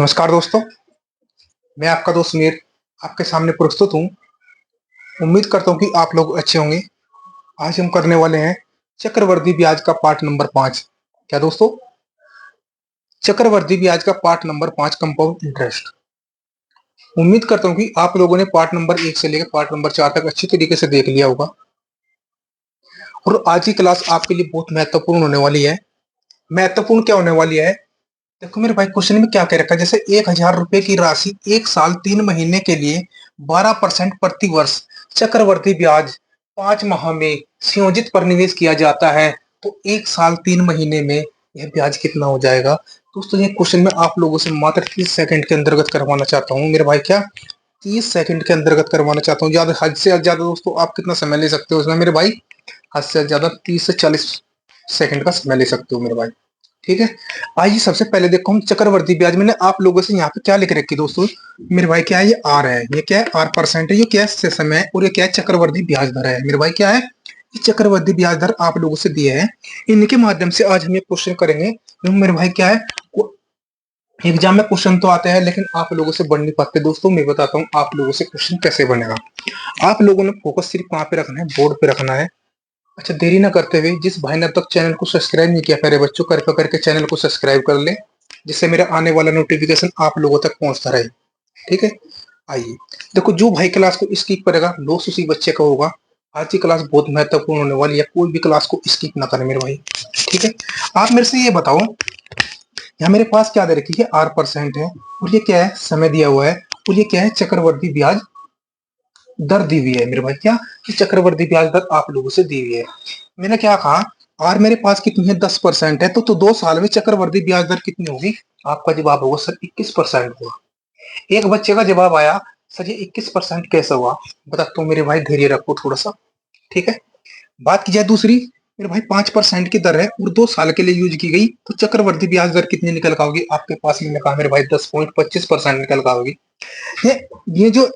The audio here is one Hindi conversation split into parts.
नमस्कार दोस्तों, मैं आपका दोस्त मीर आपके सामने प्रस्तुत हूँ। उम्मीद करता हूँ कि आप लोग अच्छे होंगे। आज हम करने वाले हैं चक्रवृद्धि ब्याज का पार्ट नंबर 5। क्या दोस्तों? चक्रवृद्धि ब्याज का पार्ट नंबर 5, कंपाउंड इंटरेस्ट। उम्मीद करता हूँ कि आप लोगों ने पार्ट नंबर 1 से लेकर पार्ट नंबर 4 तक अच्छी तरीके से देख लिया होगा और आज की क्लास आपके लिए बहुत महत्वपूर्ण होने वाली है। महत्वपूर्ण क्या होने वाली है? देखो मेरे भाई, क्वेश्चन में क्या कह रखा है, जैसे 1,000 रुपए की राशि 1 साल 3 महीने के लिए 12% प्रति वर्ष चक्रवर्ती ब्याज 5 माह में संयोजित पर निवेश किया जाता है, तो 1 साल 3 महीने में यह ब्याज कितना हो जाएगा? दोस्तों ये क्वेश्चन मैं आप लोगों से मात्र 30 सेकंड के अंतर्गत करवाना चाहता हूँ मेरे भाई। क्या 30 सेकंड के अंतर्गत करवाना चाहता हूँ? ज्यादा हद से ज्यादा दोस्तों आप कितना समय ले सकते हो इसमें मेरे भाई? हद से ज्यादा 30 से 40 सेकंड का समय ले सकते हो मेरे भाई। ठीक है, आइए सबसे पहले देखो हम चक्रवर्ती ब्याज। मैंने आप लोगों से यहाँ पे क्या लिख रखी दोस्तों मेरे भाई? क्या है? ये आर है, ये क्या है? आर परसेंट है, ये क्या है? समय है, और ये क्या है? चक्रवर्ती ब्याज दर है मेरे भाई। क्या है? ये चक्रवर्ती ब्याज दर आप लोगों से दिए है, इनके माध्यम से आज हम ये क्वेश्चन करेंगे। मेरे भाई क्या है, एग्जाम में क्वेश्चन तो आते हैं लेकिन आप लोगों से बन नहीं पाते दोस्तों। मैं बताता हूँ आप लोगों से क्वेश्चन कैसे बनेगा। आप लोगों ने फोकस सिर्फ कहाँ पे रखना है? बोर्ड पे रखना है। अच्छा, देरी ना करते हुए, जिस भाई ने अब तक चैनल को सब्सक्राइब नहीं किया करे बच्चों, कृपया करके चैनल को सब्सक्राइब कर ले, जिससे मेरा आने वाला नोटिफिकेशन आप लोगों तक पहुंचता रहे। ठीक है, आइए देखो, जो भाई क्लास को स्किप करेगा लॉस उसी बच्चे का होगा। आज की क्लास बहुत महत्वपूर्ण होने वाली है, कोई भी क्लास को स्किप ना करें मेरे भाई। ठीक है, आप मेरे से ये बताओ, यहाँ मेरे पास क्या दे रखी है? आर परसेंट है, और ये क्या है? समय दिया हुआ है, और ये क्या है? चक्रवर्ती ब्याज दर दी हुई है मेरे भाई। क्या? ये चक्रवर्ती ब्याज दर आप लोगों से दी हुई है। मैंने क्या कहा? आर मेरे पास कितनी है? 10% है, तो 2 साल में चक्रवर्ती ब्याज दर कितनी होगी? आपका जवाब होगा सर 21% हुआ। एक बच्चे का जवाब आया, सर ये 21% कैसे हुआ? बताता हूँ मेरे भाई, धैर्य रखो थोड़ा सा। ठीक है, बात की जाए दूसरी, मेरे भाई 5% की दर है और 2 साल के लिए यूज की गई, तो चक्रवर्ती ब्याज दर कितनी निकल का होगी आपके पास? मैंने कहा मेरे भाई 10.25% निकल का होगी। ये ये जो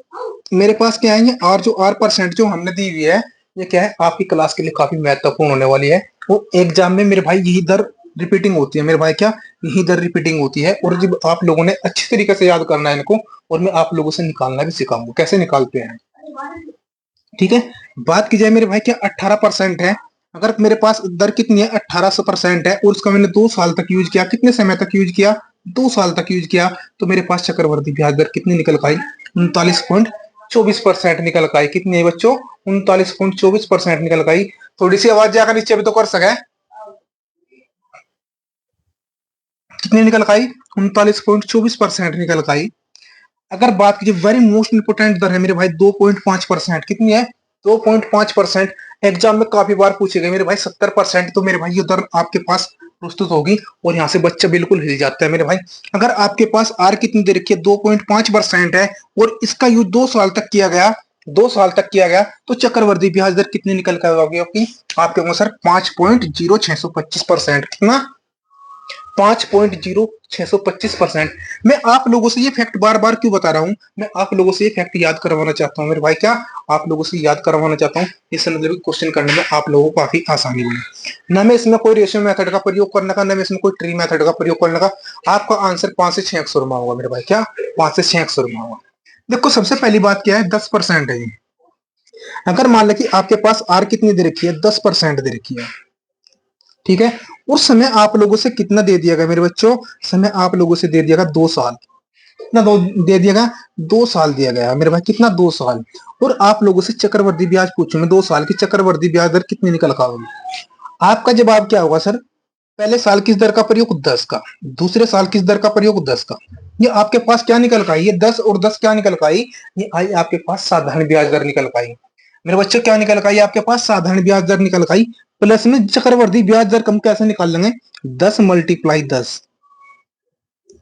मेरे पास क्या है, ये आर जो आर परसेंट जो हमने दी हुई है, ये क्या है? आपकी क्लास के लिए काफी महत्वपूर्ण होने वाली है। वो एग्जाम में मेरे भाई यही दर रिपीटिंग होती है मेरे भाई। क्या? यही दर रिपीटिंग होती है, और जब आप लोगों ने अच्छी तरीके से याद करना है इनको, और मैं आप लोगों से निकालना भी सिखाऊंगा कैसे निकालते हैं। ठीक है, बात की जाए मेरे भाई, क्या 18% है? अगर मेरे पास दर कितनी है? 1800% है, और उसका मैंने 2 साल तक यूज किया। कितने समय तक यूज किया? 2 साल तक यूज किया, तो मेरे पास चक्रवर्ती ब्याज दर कितनी निकल का आई? 39.24% निकल का आई। कितनी है बच्चों? 39.24% निकल का आई। थोड़ी सी आवाज जाकर नीचे भी तो कर सके। कितनी निकल का आई? 39.24% निकल का आई। अगर बात कीजिए, वेरी मोस्ट इंपोर्टेंट दर है मेरे भाई 2.5%। कितनी है? 2.5%। एग्जाम में काफी बार पूछे गए मेरे भाई। 70% तो मेरे भाई ये दर आपके पास प्रस्तुत होगी, और यहाँ से बच्चा बिल्कुल हिल जाता है मेरे भाई। अगर आपके पास आर कितनी दे रखी है? 2.5% है, और इसका यूज 2 साल तक किया गया, 2 साल तक किया गया, तो चक्रवर्ती ब्याज दर कितनी निकल कर होगी आपके अनुसार? 5.0625%। कितना? 5.0625%। मैं आप लोगों से ये फैक्ट बार बार क्यों बता रहा हूं? मैं आप लोगों से ये फैक्ट याद करवाना चाहता हूं मेरे भाई। क्या? आप लोगों से याद करवाना चाहता हूं, इससे मतलब क्वेश्चन करने में आप लोगों को काफी आसानी बने। ना मैं इसमें कोई रेशियो मेथड का प्रयोग करने का, ना मैं इसमें कोई ट्री मेथड का प्रयोग करने का। आपका आंसर 5 से 6 अक्षर में होगा मेरे भाई। क्या? 5 से 6 अक्षर में होगा। देखो सबसे पहली बात क्या है, 10% है ये। अगर मान लो कि आपके पास आर कितनी दे रखी है? 10% दे रखी है। ठीक है, उस समय आप लोगों से कितना दे दिया गया मेरे बच्चों? समय आप लोगों से दे दिया गया 2 साल। कितना दे दिया गया? 2 साल दिया गया मेरे भाई। कितना? 2 साल। और आप लोगों से चक्रवर्ती ब्याज पूछूंगा, 2 साल की चक्रवर्ती ब्याज दर कितनी निकल का होगी? आपका जवाब क्या होगा सर? पहले साल किस दर का प्रयोग? 10 का। दूसरे साल किस दर का प्रयोग? 10 का। ये आपके पास क्या निकल का आई? ये 10 और 10 क्या निकल का आई? ये आई आपके पास साधारण ब्याज दर निकल का आई। मेरे बच्चों क्या निकल का आई आपके पास? साधारण ब्याज दर निकल का आई। प्लस में चक्रवर्ती ब्याज दर कम कैसे निकाल लेंगे? 10 मल्टीप्लाई 10।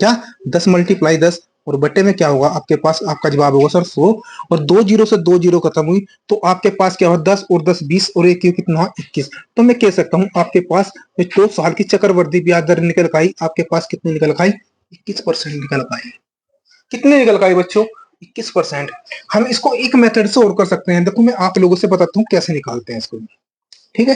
क्या? 10 मल्टीप्लाई 10, और बटे में क्या होगा आपके पास? आपका जवाब होगा सर 100, और 2 जीरो से 2 जीरो खत्म हुई, तो आपके पास क्या होगा? 10 और 10 20, और एक कितना हुआ? 21। तो मैं कह सकता हूँ आपके पास 2 साल की चक्रवर्ती ब्याज दर निकल का आई आपके पास कितनी निकल का आई? 21% निकल का आई। कितने निकल का आई बच्चों? 21%। हम इसको एक मेथड से और कर सकते हैं। देखो मैं आप लोगों से बताता हूँ कैसे निकालते हैं इसको। ठीक है,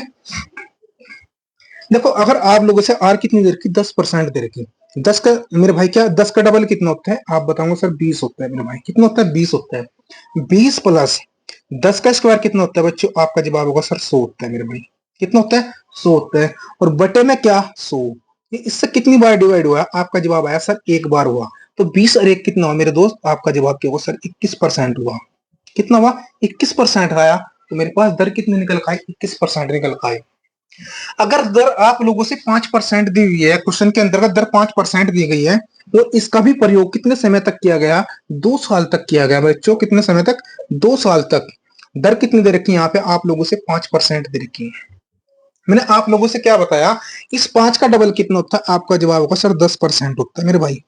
देखो अगर आप लोगों से आर कितनी दे रखी? 10% दे रखी, 10 का मेरे भाई क्या 10 का डबल कितना होता है आप बताओगे सर 20 होता है मेरे भाई। कितना होता है 20 होता है। 20 प्लस 10 का स्क्वायर कितना होता है बच्चों आपका जवाब होगा सर 100 होता है मेरे भाई। कितना होता है 100 होता है। और बटे में क्या 100। ये इससे कितनी बार डिवाइड हुआ आपका जवाब आया सर एक बार हुआ। तो 20 और 1 कितना हुआ मेरे दोस्त आपका जवाब क्या हुआ सर 21% हुआ। कितना हुआ 21% आया। तो मेरे पास दर कितनी निकल का है 21% निकल का है। अगर दर आप लोगों से 5% दी हुई है क्वेश्चन के अंतर्गत दर 5% दी गई है तो इसका भी प्रयोग कितने समय तक किया गया 2 साल तक किया गया बच्चों। कितने समय तक 2 साल तक। दर कितनी दे रखी है यहाँ पे आप लोगों से 5% दे रखी है। मैंने आप लोगों से क्या बताया इस 5 का डबल कितना होता है आपका जवाब होगा सर 10% होता है मेरे भाई।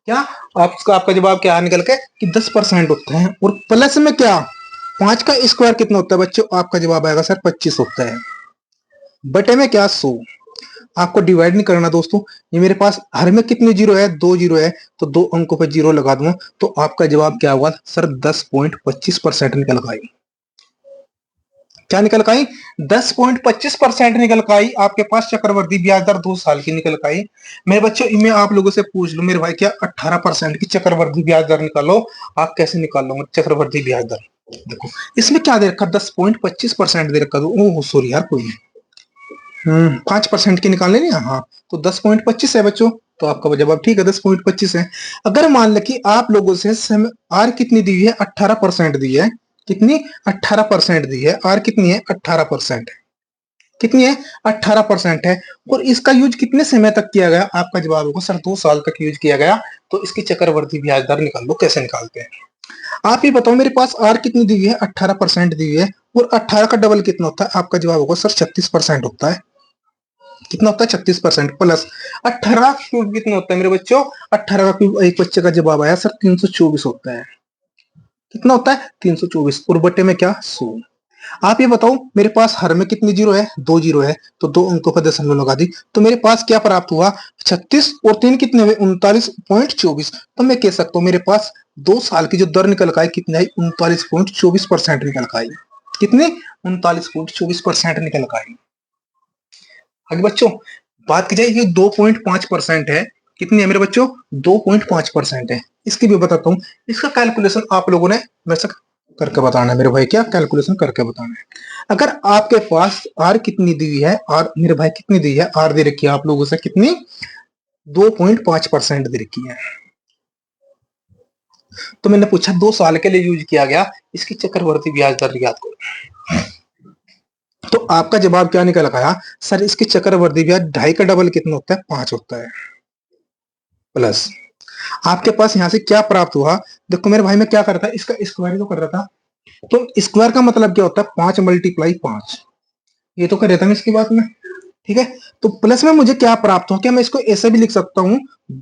क्या आपका जवाब क्या निकल के कि 10% होता है। और प्लस में क्या 5 का स्क्वायर कितना होता है बच्चों आपका जवाब आएगा सर 25 होता है। बटे में क्या 100। आपको डिवाइड नहीं करना दोस्तों। ये मेरे पास हर में कितने जीरो है 2 जीरो है तो 2 अंकों पे जीरो लगा दूंगा तो आपका जवाब क्या होगा सर 10.25% निकल का आई। क्या निकल का आई 10.25% निकल का आई। आपके पास चक्रवर्ती ब्याज दर 2 साल की निकल का आई। मेरे बच्चों मैं आप लोगों से पूछ लूं मेरे भाई क्या 18% की चक्रवर्ती ब्याज दर निकालो। आप कैसे निकाल लोगे चक्रवर्ती ब्याज दर। देखो इसमें क्या दे रखा 10.25% दे रखा। ओह सॉरी यार कोई 5% की निकालने नहीं हाँ। तो 10.25 है बच्चों। तो आपका जवाब ठीक है 10.25 है। अगर मान ले कि आप लोगों से आर कितनी दी हुई है 18% दी है। कितनी 18% दी है। आर कितनी है 18%। कितनी है 18% है। और इसका यूज कितने समय तक किया गया आपका जवाब होगा सर 2 साल तक यूज किया गया। तो इसकी चक्रवर्ती ब्याज दर निकाल लो कैसे निकालते हैं। आप ये बताओ मेरे पास आर कितनी दी हुई है 18% दी हुई है। और 18 का डबल कितना होता है आपका जवाब होगा सर 36% होता है। कितना होता है 36% प्लस 18 क्यूब कितना होता है मेरे बच्चों 18 का क्यूब एक बच्चे का जवाब आया सर 324 होता है। कितना होता है 324 और बटे में क्या 100। आप ये बताओ मेरे पास हर में कितनी जीरो है 2 जीरो है तो 2 अंकों पर दशमलव लगा दी तो मेरे पास क्या प्राप्त हुआ 36 और 3 कितने हुए 39.24। तो मैं कह सकता हूँ मेरे पास 2 साल की जो दर निकल का है कितनी आई 39.24% निकल का आई। कितने 39.24% निकल का आई। आगे बच्चों बात की जाए ये 2.5% है। कितनी है मेरे बच्चों 2.5% है। इसकी भी बताता हूँ। इसका कैलकुलेशन आप लोगों ने वैसे करके बताना है मेरे भाई क्या कैलकुलेशन करके बताना है। अगर आपके पास आर कितनी दी हुई है आर मेरे भाई कितनी दी है आर दे रखी है आप लोगों से कितनी 2.5% दे रखी है। तो मैंने पूछा 2 साल के लिए यूज किया गया इसकी चक्रवर्ती ब्याज दर याद करो। तो आपका जवाब क्या निकल आया सर इसकी चक्रवर्ती ब्याज 2.5 का डबल कितना होता है 5 होता है। प्लस आपके पास यहां से क्या प्राप्त हुआ। देखो मेरे भाई मैं क्या कर रहा था इसका स्क्वायर तो कर रहा था। तो स्क्वायर का मतलब क्या होता है 5 मल्टीप्लाई 5। ये तो कर रहा था मैं इसकी बात में। ठीक है तो प्लस में मुझे क्या प्राप्त हुआ क्या मैं इसको ऐसे भी लिख सकता हूं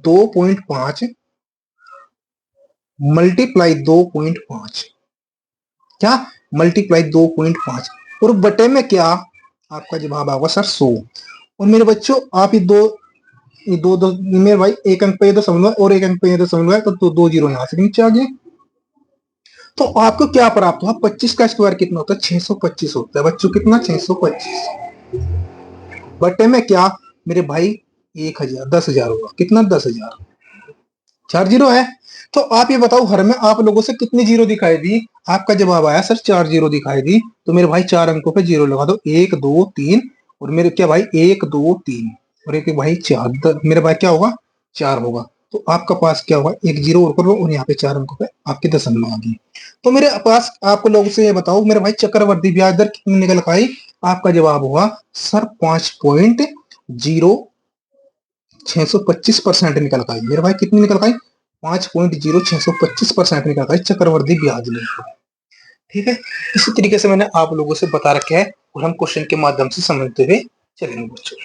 2.5 मल्टीप्लाई 2.5 क्या मल्टीप्लाई 2.5 और बटे में क्या आपका जवाब आएगा सर 100। और मेरे बच्चों आप ये दो मेरे भाई एक अंक पे ये तो समझ लो और एक अंक पे ये तो समझ लो तो दो जीरो यहाँ से नीचे आ गए। तो आपको क्या प्राप्त हुआ 25 का स्क्वायर कितना होता है 625 होता है बच्चों कितना 625 बटे में क्या मेरे भाई 1000 10,000 होगा कितना 10,000 4 जीरो है। तो आप ये बताओ हर में आप लोगों से कितनी जीरो दिखाई दी। आपका जवाब आया सर 4 जीरो दिखाई दी। तो मेरे भाई 4 अंकों पे जीरो लगा दो 1 2 3 और मेरे क्या भाई 1 2 3 और एक भाई 4 मेरे भाई क्या होगा 4 होगा। तो आपका पास क्या होगा एक जीरो और करो और यहाँ पे 4 अंकों पे आपके दशमलव आ गई। तो मेरे पास आपको लोगों से ये बताओ मेरे भाई चक्रवर्ती ब्याज दर कितनी निकल आई। आपका जवाब होगा सर 5.0625% निकल का मेरे भाई कितनी निकल गई 5.0625% निकल गई चक्रवर्ती ब्याज दर। ठीक है इसी तरीके से मैंने आप लोगों से बता रखा है और हम क्वेश्चन के माध्यम से समझते हुए चलेंगे बच्चों।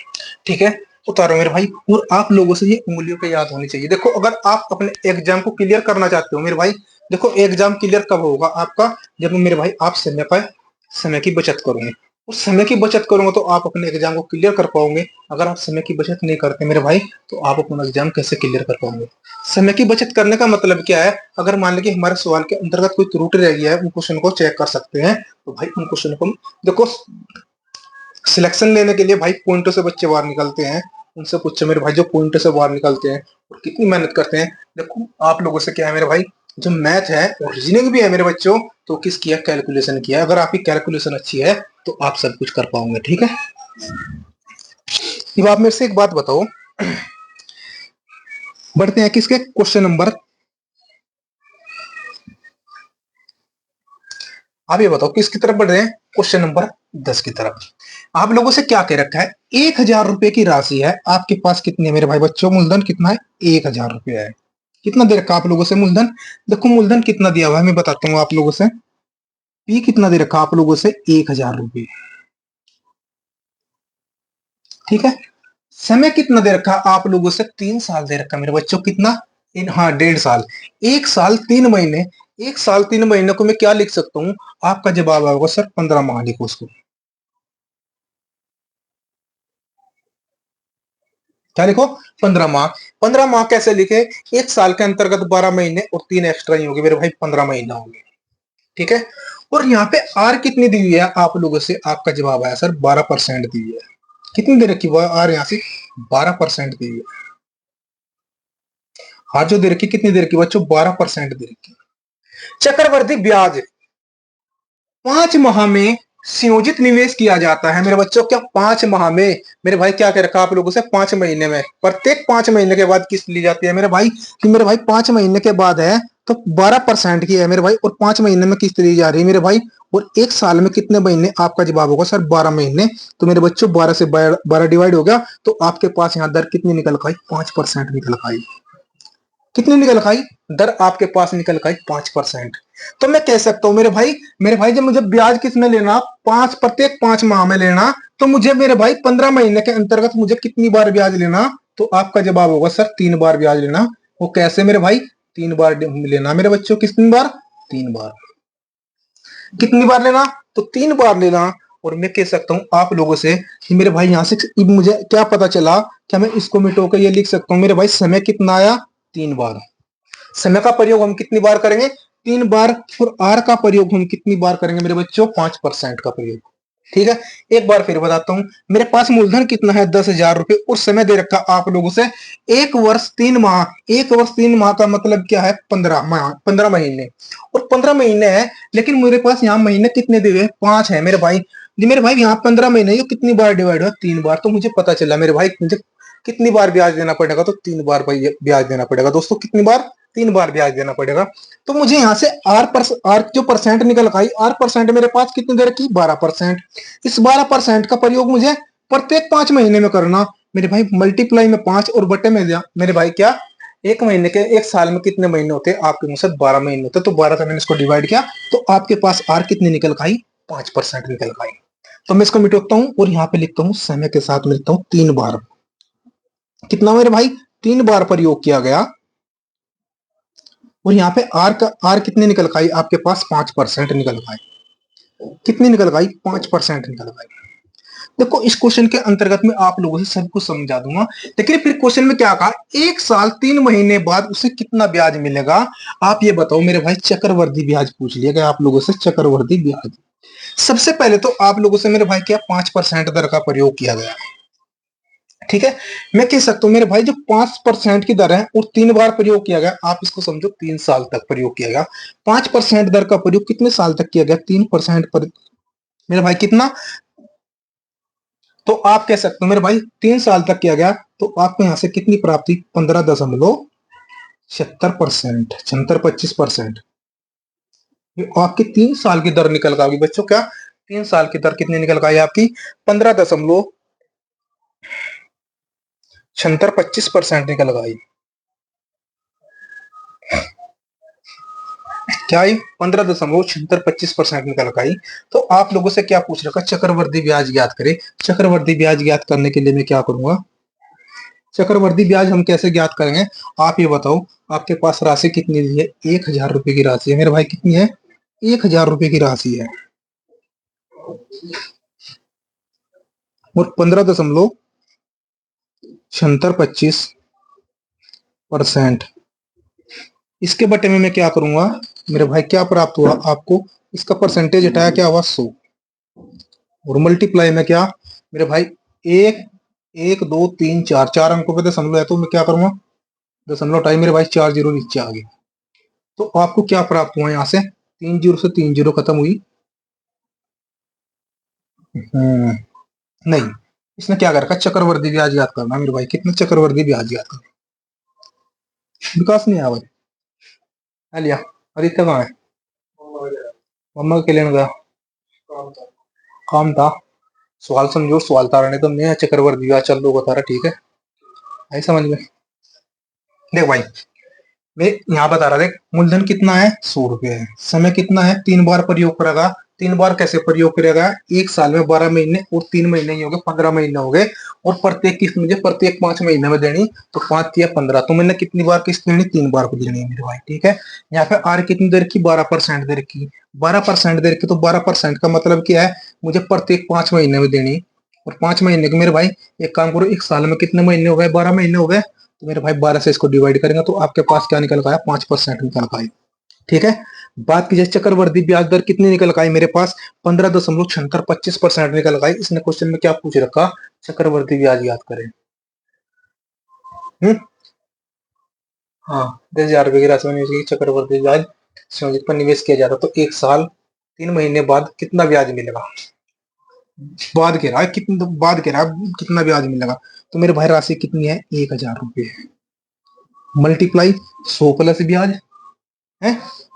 ठीक है उतारो मेरे भाई और आप लोगों से ये उंगलियों पे याद होनी चाहिए। देखो अगर आप अपने एग्जाम को क्लियर करना चाहते हो मेरे भाई देखो एग्जाम क्लियर कब होगा आपका जब मेरे भाई आप समय की बचत करोगे। उस समय की बचत करोगे तो आप अपने एग्जाम को क्लियर कर पाओगे। अगर आप समय की बचत नहीं करते मेरे भाई तो आप अपना एग्जाम कैसे क्लियर कर पाओगे। समय की बचत करने का मतलब क्या है अगर मान लीजिए हमारे सवाल के अंतर्गत कोई त्रुटि रह गया है उन क्वेश्चन को चेक कर सकते हैं। तो भाई उन क्वेश्चन को देखो सिलेक्शन लेने के लिए भाई पॉइंटों से बच्चे बाहर निकलते हैं उनसे पूछो मेरे भाई, जो पॉइंट से बाहर निकलते हैं और कितनी मेहनत करते हैं। देखो आप लोगों से क्या है मेरे भाई, जो मैथ है और रीजनिंग भी है मेरे बच्चों, तो किस किया, कैलकुलेशन किया। अगर आपकी कैलकुलेशन अच्छी है तो आप सब कुछ कर पाओगे, ठीक है। अब आप मेरे से एक बात बताओ, बढ़ते हैं किसके, क्वेश्चन नंबर, आप ये बताओ किसकी तरफ बढ़ रहे हैं, क्वेश्चन नंबर 10 की तरफ। आप लोगों से क्या कह रखा है, 1,000 रुपए की राशि है आपके पास, कितनी है मेरे भाई बच्चों, मूलधन कितना है, 1,000 रुपया है। कितना दे रखा आप लोगों से मूलधन, देखो मूलधन कितना दिया हुआ है मैं बताता हूँ आप लोगों से। पी कितना दे रखा आप लोगों से, 1,000 रुपये, ठीक है। समय कितना दे रखा आप लोगों से, 3 साल दे रखा मेरे बच्चों, कितना, इन हाँ 1.5 साल। 1 साल 3 महीने, 1 साल 3 महीने को मैं क्या लिख सकता हूँ, आपका जवाब आएगा सर 15 माह, लिखो उसको, क्या लिखो, 15 माह। 15 माह कैसे लिखे, 1 साल के अंतर्गत 12 महीने और 3 एक्स्ट्रा ही होंगे मेरे भाई, 15 महीना होंगे, ठीक है। और यहाँ पे आर कितनी दी हुई है आप लोगों से, आपका जवाब आया सर 12% दी हुई है। कितनी दे रखी, आर यहाँ से 12% दी हुई है। आर जो दे रखी कितनी दे रखी बच्चों, 12% दे रखी। चक्रवर्ती ब्याज 5 माह में संयोजित निवेश किया जाता है मेरे बच्चों, क्या 5 माह में, मेरे भाई क्या कह रखा आप लोगों से, 5 महीने में, प्रत्येक 5 महीने के बाद किस्त ली जाती है मेरे भाई, कि मेरे भाई 5 महीने के बाद है तो 12% की है मेरे भाई, और 5 महीने में किस्त ली जा रही है मेरे भाई। और 1 साल में कितने महीने, आपका जवाब होगा सर 12 महीने। तो मेरे बच्चों 12 से 12 डिवाइड हो गया, तो आपके पास यहाँ दर कितनी निकल खाई, 5% निकल खाई। कितनी निकल खाई, दर आपके पास निकल खाई 5%। तो मैं कह सकता हूं मेरे भाई जब मुझे ब्याज किसमें लेना, प्रत्येक 5 माह में लेना, तो मुझे मेरे भाई 15 महीने के अंतर्गत मुझे कितनी बार ब्याज लेना, तो आपका जवाब होगा सर 3 बार ब्याज लेना। वो कैसे मेरे भाई, 3 बार लेना मेरे बच्चों, कितनी बार, 3 बार। कितनी बार लेना, तो 3 बार लेना। और मैं कह सकता हूं आप लोगों से कि मेरे भाई यहां से मुझे क्या पता चला, क्या मैं इसको मिटो के ये लिख सकता हूं मेरे भाई, समय कितना आया, 3 बार। समय का प्रयोग हम कितनी बार करेंगे, 3 बार। और आर का प्रयोग हम कितनी बार करेंगे मेरे बच्चों, 5% का प्रयोग, ठीक है। एक बार फिर बताता हूं, मेरे पास मूलधन कितना है, 10,000 रुपए, और समय दे रखा आप लोगों से 1 वर्ष 3 माह। 1 वर्ष 3 माह का मतलब क्या है, 15 माह, 15 महीने, और 15 महीने है, लेकिन मेरे पास यहाँ महीने कितने दिए हुए, 5 है मेरे भाई। जी मेरे भाई यहाँ 15 महीने, ये कितनी बार डिवाइड हुआ, 3 बार। तो मुझे पता चला मेरे भाई मुझे कितनी बार ब्याज देना पड़ेगा, तो 3 बार भाई ब्याज देना पड़ेगा दोस्तों, कितनी बार, 3 बार ब्याज देना पड़ेगा। तो मुझे यहाँ से आर जो परसेंट निकल आई, आर परसेंट मेरे पास कितनी देर की, 12%। इस 12% का प्रयोग मुझे प्रत्येक 5 महीने में करना मेरे भाई, मल्टीप्लाई में 5 और बटे में दिया मेरे भाई, क्या, एक महीने के, एक साल में कितने महीने होते हैं आपके मुझसे, 12 महीने होते, तो 12 से मैंने इसको डिवाइड किया, तो आपके पास आर कितनी निकल आई, 5% निकल आई। तो मैं इसको मिटाता हूं और यहाँ पे लिखता हूँ समय के साथ में लिखता हूँ 3 बार। कितना मेरे भाई, 3 बार प्रयोग किया गया। और यहाँ पे आर कितने निकल आई आपके पास, 5% निकल आई। कितनी निकल आई, 5% निकल आई। देखो इस क्वेश्चन के अंतर्गत में आप लोगों से सब कुछ समझा दूंगा, लेकिन फिर क्वेश्चन में क्या कहा, 1 साल 3 महीने बाद उसे कितना ब्याज मिलेगा, आप ये बताओ मेरे भाई। चक्रवर्ती ब्याज पूछ लिया गया आप लोगों से, चक्रवर्ती ब्याज। सबसे पहले तो आप लोगों से मेरे भाई क्या, 5% दर का प्रयोग किया गया, ठीक है। मैं कह सकता हूं मेरे भाई जो 5% की दर है और 3 बार प्रयोग किया गया, आप इसको समझो 3 साल तक प्रयोग किया गया। 5% दर का प्रयोग कितने साल तक किया गया, 3% पर मेरे भाई कितना, तो आप कह सकते हो मेरे भाई 3 साल तक किया गया, तो आपको यहां से कितनी प्राप्ति, 15.76%, 76-25%। ये आपकी 3 साल की दर निकल गई बच्चों, क्या 3 साल की दर कितनी निकल गई आपकी, 15.76% निकल गई। क्या आई, 15.7625% निकल आई। तो आप लोगों से क्या पूछ रखा, चक्रवर्ती ब्याज ज्ञात करें। चक्रवर्ती ब्याज ज्ञात करने के लिए मैं क्या करूंगा, चक्रवर्ती ब्याज हम कैसे ज्ञात करेंगे, आप ये बताओ। आपके पास राशि कितनी दी है, 1,000 रुपए की राशि है मेरे भाई, कितनी है, 1,000 रुपए की राशि है। और 15.76% इसके बटे में मैं क्या करूंगा मेरे भाई, क्या प्राप्त हुआ आपको, इसका परसेंटेज हटाया, क्या हुआ 100, और मल्टीप्लाई में क्या मेरे भाई, एक एक दो तीन चार, चार अंकों पे दशमलव है तो मैं क्या करूंगा, दशमलव टाइम मेरे भाई 4 जीरो नीचे आ गए। तो आपको क्या प्राप्त हुआ यहाँ से, 3 जीरो से 3 जीरो खत्म हुई। नहीं, इसने क्या कर रखा, चक्रवर्ती ब्याज याद करना मेरे भाई, कितने चक्रवर्ती ब्याज याद करना। विकास नहीं आया भाई, आ लिया। आदित्य कहाँ है, मम्मा के लेने गया, काम था। सवाल समझो, सवाल तारा नहीं तो मैं चक्रवर्ती ब्याज चल दो तारा, ठीक है, आई समझ में। देख भाई, मैं यहाँ बता रहा, देख मूलधन कितना है, 100 रुपये है, समय कितना है, 3 बार प्रयोग करेगा। 3 बार कैसे प्रयोग करेगा, एक साल में 12 महीने और 3 महीने ही हो गए, 15 महीने हो गए। और प्रत्येक किस्त मुझे प्रत्येक 5 महीने में देनी, तो 5 या 15, तो मैंने कितनी बार किस्त देनी, 3 बार को देनी है मेरे भाई, ठीक है। यहाँ पे आर कितनी दे रखी, 12% दे रखी, 12% दे रखी, तो 12% का मतलब क्या है, मुझे प्रत्येक 5 महीने में देनी। और 5 महीने के मेरे भाई, एक काम करो, एक साल में कितने महीने हो गए, 12 महीने हो गए, तो मेरे भाई 12 से इसको डिवाइड करेंगे तो आपके पास क्या निकल आया, 5% निकल आए, ठीक है। बात की जाए चक्रवर्ती ब्याज दर कितनी निकल आई मेरे पास, 15.76 25% निकल आई। इसने क्वेश्चन में क्या पूछ रखा, चक्रवर्ती ब्याज याद करें। हम्म, हाँ, 10,000 रुपए की राशि में निवेश की चक्रवर्ती ब्याज संयोजित पर निवेश किया जाता तो एक साल 3 महीने बाद कितना ब्याज मिलेगा, बाद कह रहा है कितना, बाद कह रहा है कितना ब्याज मिलेगा। तो मेरे भाई राशि कितनी है, 1,000 रुपये, मल्टीप्लाई 100 प्लस ब्याज है,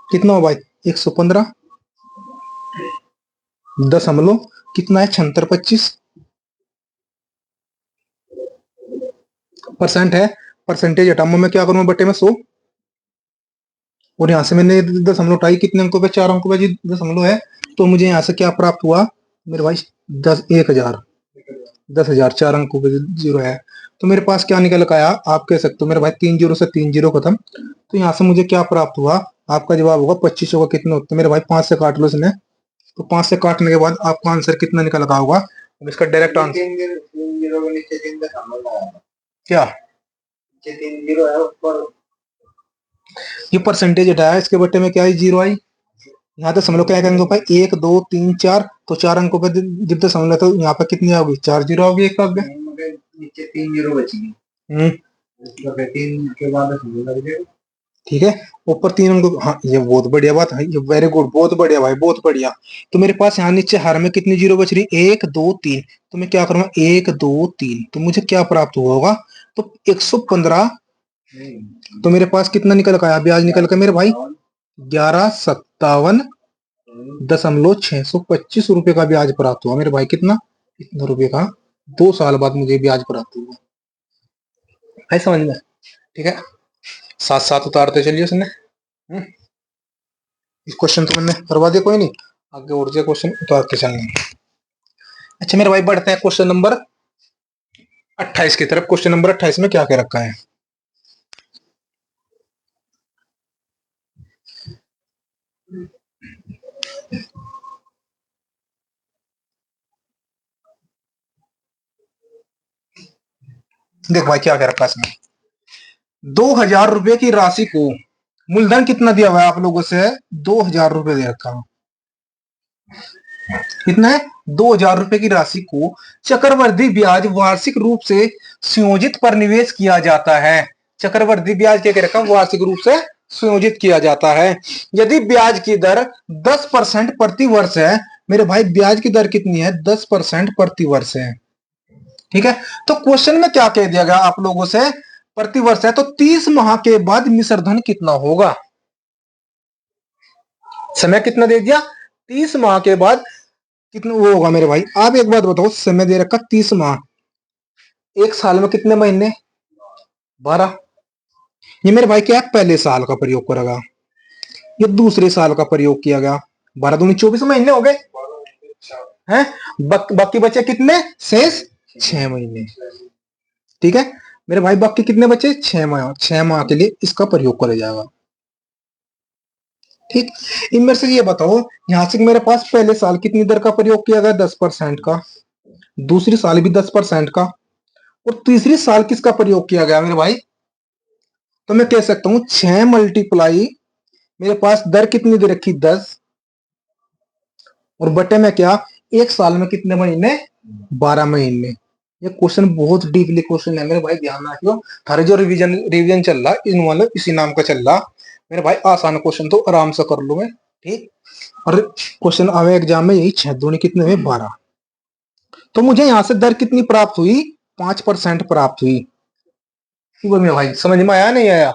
कितना हो भाई, 115 दशमलव कितना है, 76.25% है। परसेंटेज हटाऊंगा मैं, क्या करूंगा, बटे में 100, और यहाँ से मैंने दशमलव उठाई, कितने अंकों पे, 4 अंकों पे जी दशमलव है। तो मुझे यहाँ से क्या प्राप्त हुआ मेरे भाई, 1,000, 10,000, 4 अंकों पे जीरो है। तो मेरे पास क्या निकल के आया, आप कह सकते हो मेरे भाई, 3 जीरो से 3 जीरो खत्म। तो यहाँ से मुझे क्या प्राप्त हुआ, आपका जवाब होगा 25 का कितने होते मेरे भाई, 5 से काट लो इसने। तो 5 से काटने के बाद आपका आंसर कितना निकल का होगा, अब इसका डायरेक्ट आंसर क्या, ये परसेंटेज हटाया, इसके बट्टे में क्या है, जीरो आई। यहाँ तो समझ लो क्या करेंगे भाई, 1 2 3 4, तो 4 अंकों पे जब तक समझ लो, तो यहाँ पे कितनी होगी, 4 जीरो होगी, एक आगे नीचे 3 जीरो बची, तीन के बाद ठीक है, ऊपर 3 अंक, हाँ ये बहुत बढ़िया बात है, ये वेरी गुड, बहुत बढ़िया भाई, बहुत बढ़िया। तो मेरे पास यहाँ नीचे हर में कितनी जीरो बच रही, 1 2 3, तो मैं क्या करूंगा, 1 2 3, तो मुझे क्या प्राप्त हुआ होगा, तो 115। तो मेरे पास कितना निकल का आया ब्याज, निकल का मेरे भाई 1157.625 रुपए का ब्याज प्राप्त हुआ मेरे भाई, कितना, इतना रुपए का, 2 साल बाद मुझे ब्याज प्राप्त हुआ है, समझ में, ठीक है। साथ साथ उतारते चलिए उसने। इस क्वेश्चन तो मैंने करवा दिया, कोई नहीं, आगे और जो क्वेश्चन उतारते चलने। अच्छा मेरे भाई, बढ़ते हैं क्वेश्चन नंबर 28 की तरफ। क्वेश्चन नंबर 28 में क्या क्या रखा है, देख भाई क्या क्या रखा है इसमें। 2,000 रुपए की राशि को, मूलधन कितना दिया हुआ है आप लोगों से, 2,000 रुपए दे रखा है, कितना है, 2,000 रुपए की राशि को चक्रवृद्धि ब्याज वार्षिक रूप से संयोजित पर निवेश किया जाता है। चक्रवृद्धि ब्याज क्या रखा, वार्षिक रूप से संयोजित किया जाता है। यदि ब्याज की दर 10% प्रति वर्ष है, मेरे भाई ब्याज की दर कितनी है, 10% प्रति वर्ष है, ठीक है। तो क्वेश्चन में क्या कह दिया गया आप लोगों से, प्रति वर्ष है, तो 30 माह के बाद मिश्र धन कितना होगा, समय कितना दे दिया, 30 माह के बाद कितना वो होगा मेरे भाई। आप एक बात बताओ, समय दे रखा 30 माह, एक साल में कितने महीने, 12। ये मेरे भाई क्या है, पहले साल का प्रयोग करेगा, ये दूसरे साल का प्रयोग किया गया, 12 दूनी 24 महीने हो गए हैं। बाकी बचे कितने शेष, 6 महीने, ठीक है। मेरे भाई बाकी कितने बचे, 6 माह, 6 माह के लिए इसका प्रयोग करा जाएगा, ठीक। इनमें से ये बताओ, यहां से मेरे पास पहले साल कितनी दर का प्रयोग किया गया, 10% का, दूसरी साल भी 10% का, और तीसरी साल किसका प्रयोग किया गया मेरे भाई, तो मैं कह सकता हूं 6 मल्टीप्लाई, मेरे पास दर कितनी दे रखी, 10, और बटे में क्या, एक साल में कितने महीने, 12 महीने, ये क्वेश्चन बहुत डीपली क्वेश्चन है मेरे भाई, ध्यान रखियो। थारे जो रिवीजन रिवीजन चल रहा इन वाला इसी नाम का चल रहा मेरे भाई। आसान क्वेश्चन तो आराम से कर लो मैं, ठीक। और क्वेश्चन आवे एग्जाम में यही 6 दूनी कितने हुए 12। तो मुझे यहाँ से दर कितनी प्राप्त हुई, 5% प्राप्त हुई। बोल मेरे भाई समझ में आया नहीं आया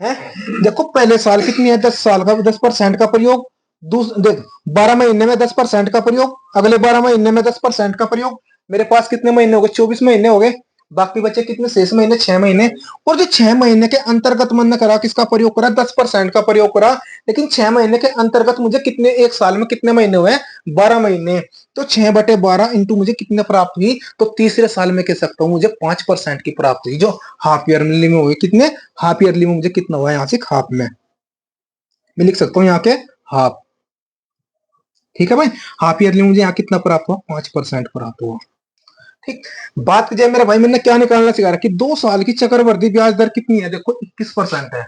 है? देखो पहले साल कितनी है, 10 साल का 10% का प्रयोग। देख 12 महीने में 10% का प्रयोग, अगले 12 महीने में 10% का प्रयोग। मेरे पास कितने महीने हो गए, 24 महीने हो गए। बाकी बचे कितने शेष महीने, 6 महीने। और जो 6 महीने के अंतर्गत मैंने करा किसका प्रयोग करा, 10% का प्रयोग करा। लेकिन 6 महीने के अंतर्गत मुझे कितने, एक साल में कितने महीने हुए, 12 महीने। तो 6/12 इंटू मुझे कितने प्राप्त हुई, तो तीसरे साल में कह सकता हूँ मुझे 5% की प्राप्त हुई, जो हाफ ईयरली में हुए। कितने, हाफ ईयरली में मुझे कितना हुआ, यहाँ से हाफ में मैं लिख सकता हूँ यहाँ के हाफ। ठीक है भाई, हाफ ईयरली मुझे यहाँ कितना प्राप्त हुआ, 5% प्राप्त हुआ। ठीक। बात की जाए मेरे भाई, मैंने क्या निकालना सिखा रहा कि 2 साल की चक्रवृद्धि ब्याज दर कितनी है, देखो 21% है।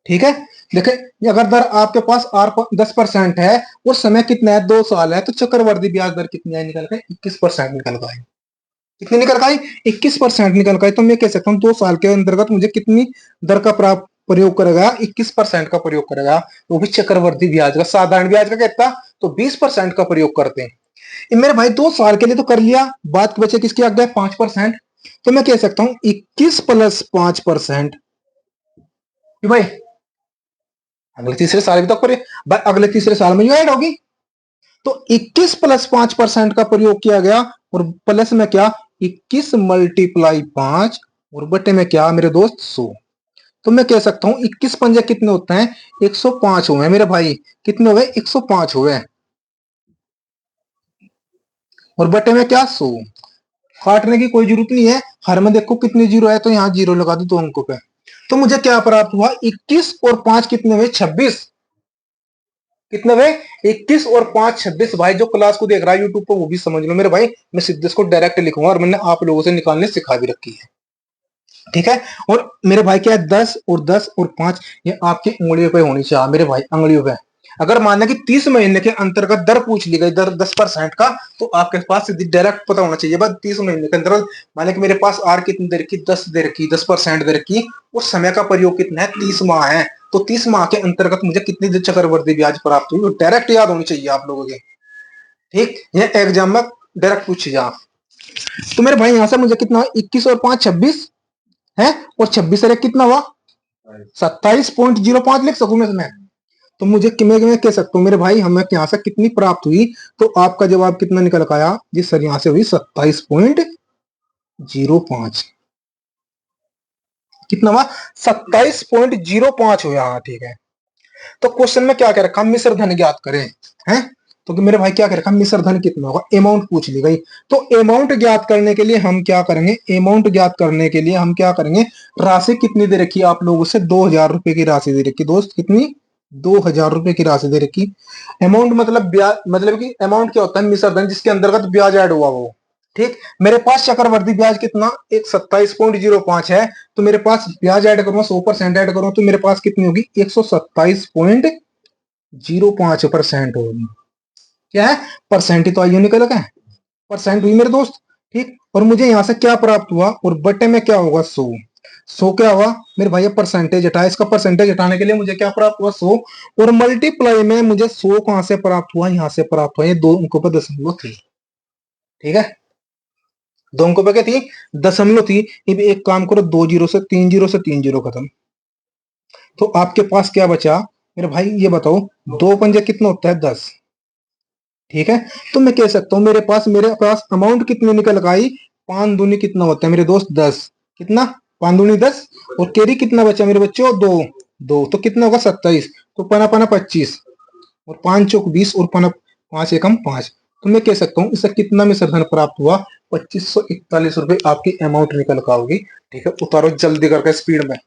ठीक है। देखे, अगर दर आपके पास आर 10% है और समय कितना है, 2 साल है, तो चक्रवृद्धि ब्याज दर कितनी है, निकल गई 21% निकल गई। कितनी निकल गई, 21% निकल गई। तो मैं कह सकता हूँ 2 साल के अंतर्गत मुझे कितनी दर का प्राप्त प्रयोग करेगा, 21% का प्रयोग करेगा। वो भी चक्रवृद्धि ब्याज का, साधारण ब्याज का कहता तो 20% का प्रयोग करते हैं। मेरे भाई 2 साल के लिए तो कर लिया, बात बचे किसकी आगे, 5%। तो मैं कह सकता हूं 21 प्लस 5%। भाई अगले तीसरे साल भी तो पर, भाई अगले तीसरे साल में जो ऐड होगी। तो 21 प्लस 5% का प्रयोग किया गया, और प्लस में क्या, 21 मल्टीप्लाई 5, और बटे में क्या मेरे दोस्त 100। तो मैं कह सकता हूं 21 पंजे कितने होते हैं, 105 हुए मेरे भाई। कितने हुए, 105 हुए। और बटे में क्या 100। काटने की कोई जरूरत नहीं है, हर में देखो कितनी जीरो है, तो यहाँ जीरो लगा दो 2 अंकों पे। तो मुझे क्या प्राप्त हुआ, 21 और 5 कितने हुए, 26। कितने हुए, 21 और 5 26। भाई जो क्लास को देख रहा है यूट्यूब पर वो भी समझ लो मेरे भाई, मैं सीधे इसको डायरेक्ट लिखूंगा, और मैंने आप लोगों से निकालने सिखा भी रखी है। ठीक है। और मेरे भाई क्या है, 10 और 5, ये आपकी उंगलियों पे होनी चाहिए मेरे भाई, उंगलियों पे। अगर मानना कि 30 महीने के अंतर्गत दर पूछ ली गई, दर 10% का, तो आपके पास सीधी डायरेक्ट पता होना चाहिए। बस 30 महीने के अंतर्गत, माने कि मेरे पास आर कितनी दे रखी, 10 दे रखी, 10% दे रखी, और समय का प्रयोग कितना है, 30 माह है। तो 30 माह के अंतर्गत मुझे कितनी चक्रवर्ती ब्याज प्राप्त हुई, वो डायरेक्ट याद होनी चाहिए आप लोगों के। ठीक, ये एग्जाम में डायरेक्ट पूछी जा। तो मेरे भाई यहां से मुझे कितना, 21 और 5 26 है, और 26 से कितना हुआ, 27.05 लिख सकूं मैं इसमें। तो मुझे मैं कह सकता हूँ मेरे भाई, हमें यहाँ से कितनी प्राप्त हुई। तो आपका जवाब कितना निकल कर आया जी सर, यहाँ से हुई 27.05। कितना हुआ, 27.05 हुआ। हाँ ठीक है। तो क्वेश्चन में क्या कह रखा, मिश्र धन ज्ञात करें, हैं। तो मेरे भाई क्या कह रखा, मिश्र धन कितना होगा, अमाउंट पूछ ली गई। तो अमाउंट ज्ञात करने के लिए हम क्या करेंगे, अमाउंट ज्ञात करने के लिए हम क्या करेंगे, राशि कितनी दे रखी है आप लोगों से, 2,000 रुपए की राशि दे रखी दोस्त, कितनी, 2,000 रुपए की राशि दे रखी। अमाउंट मतलब ब्याज, मतलब कि अमाउंट क्या होता है, मिश्र धन जिसके अंतर्गत ब्याज ऐड हुआ वो। ठीक। मेरे पास चक्रवर्ती ब्याज कितना, एक 27.05 है। तो मेरे पास ब्याज ऐड करूंगा, 100% ऐड करूंगा, तो मेरे पास कितनी होगी, 127.05% होगी। क्या है, परसेंट ही तो आइयो निकल गए, परसेंट हुई मेरे दोस्त। ठीक। और मुझे यहां से क्या प्राप्त हुआ, और बटे में क्या होगा 100। 100 क्या हुआ मेरे भाई, परसेंटेज हटाया, इसका परसेंटेज हटाने के लिए मुझे क्या प्राप्त हुआ, 100। और मल्टीप्लाई में मुझे 100 कहां से प्राप्त हुआ, यहां से प्राप्त हुआ, ये 2 अंकों पर दशमलव थी। ठीक है, 2 अंकों पे क्या थी, दशमलव थी। अब एक काम करो, 2 जीरो से 3 जीरो से 3 जीरो खत्म। तो आपके पास क्या बचा मेरे भाई, ये बताओ, 2 पंजे कितना होता है, 10। ठीक है। तो मैं कह सकता हूं मेरे पास अमाउंट कितनी निकल आई, 5 दूनी कितना होता है मेरे दोस्त, 10। कितना, 5 दूनी 10। और कैरी कितना बचा मेरे बच्चों, 2। 2 तो कितना होगा, 27। तो पना पना 25, और 5 चौक 20, और पना 5 एकम 5। तो मैं कह सकता हूँ इससे कितना में सरधन प्राप्त हुआ, 2541 रुपए आपकी अमाउंट निकल कर आओगी। ठीक है, उतारो जल्दी करके स्पीड में,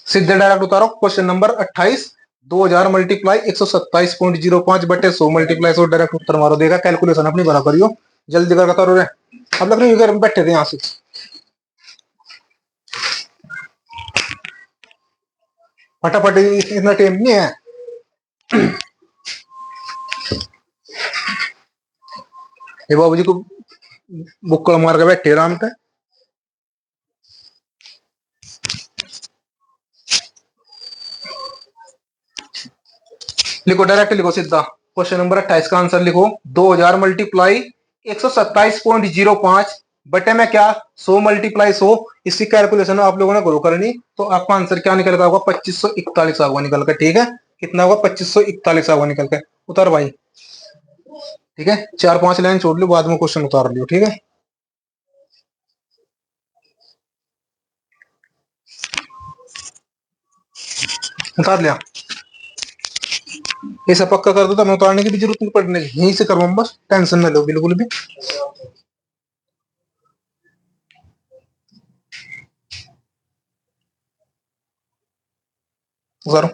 सीधे डायरेक्ट उतारो। क्वेश्चन नंबर 28, 2,000 मल्टीप्लाई 127.05 बटे 100 मल्टीप्लाई 100, डायरेक्ट उत्तर मारो, देगा कैलकुलेशन अपनी बना करियो, जल्दी करके उतारो रे। अब लग रही है बैठे थे यहाँ से, फटाफट, इतना टाइम नहीं है। ये बाबू जी को बुक्कड़ मार के बैठे आराम पे। लिखो, डायरेक्ट लिखो सीधा। क्वेश्चन नंबर 28 का आंसर लिखो। 2000 मल्टीप्लाई 127.05 बटे में क्या 100 मल्टीप्लाई 100। इसकी कैलकुलेशन आप लोगों ने ग्रो करनी, तो आपका आंसर क्या निकल का होगा? 2541 होगा निकल कर। ठीक है, कितना होगा? 2541 होगा निकल कर। उतार भाई। ठीक है, 4-5 लाइन छोड़ लो, बाद में क्वेश्चन उतार लियो। ठीक है, उतार लिया। ऐसा पक्का कर दो तो मैं उतारने की भी जरूरत नहीं पड़ने, यहीं से करवाऊं बस, टेंशन ना लो बिल्कुल भी। उतारो।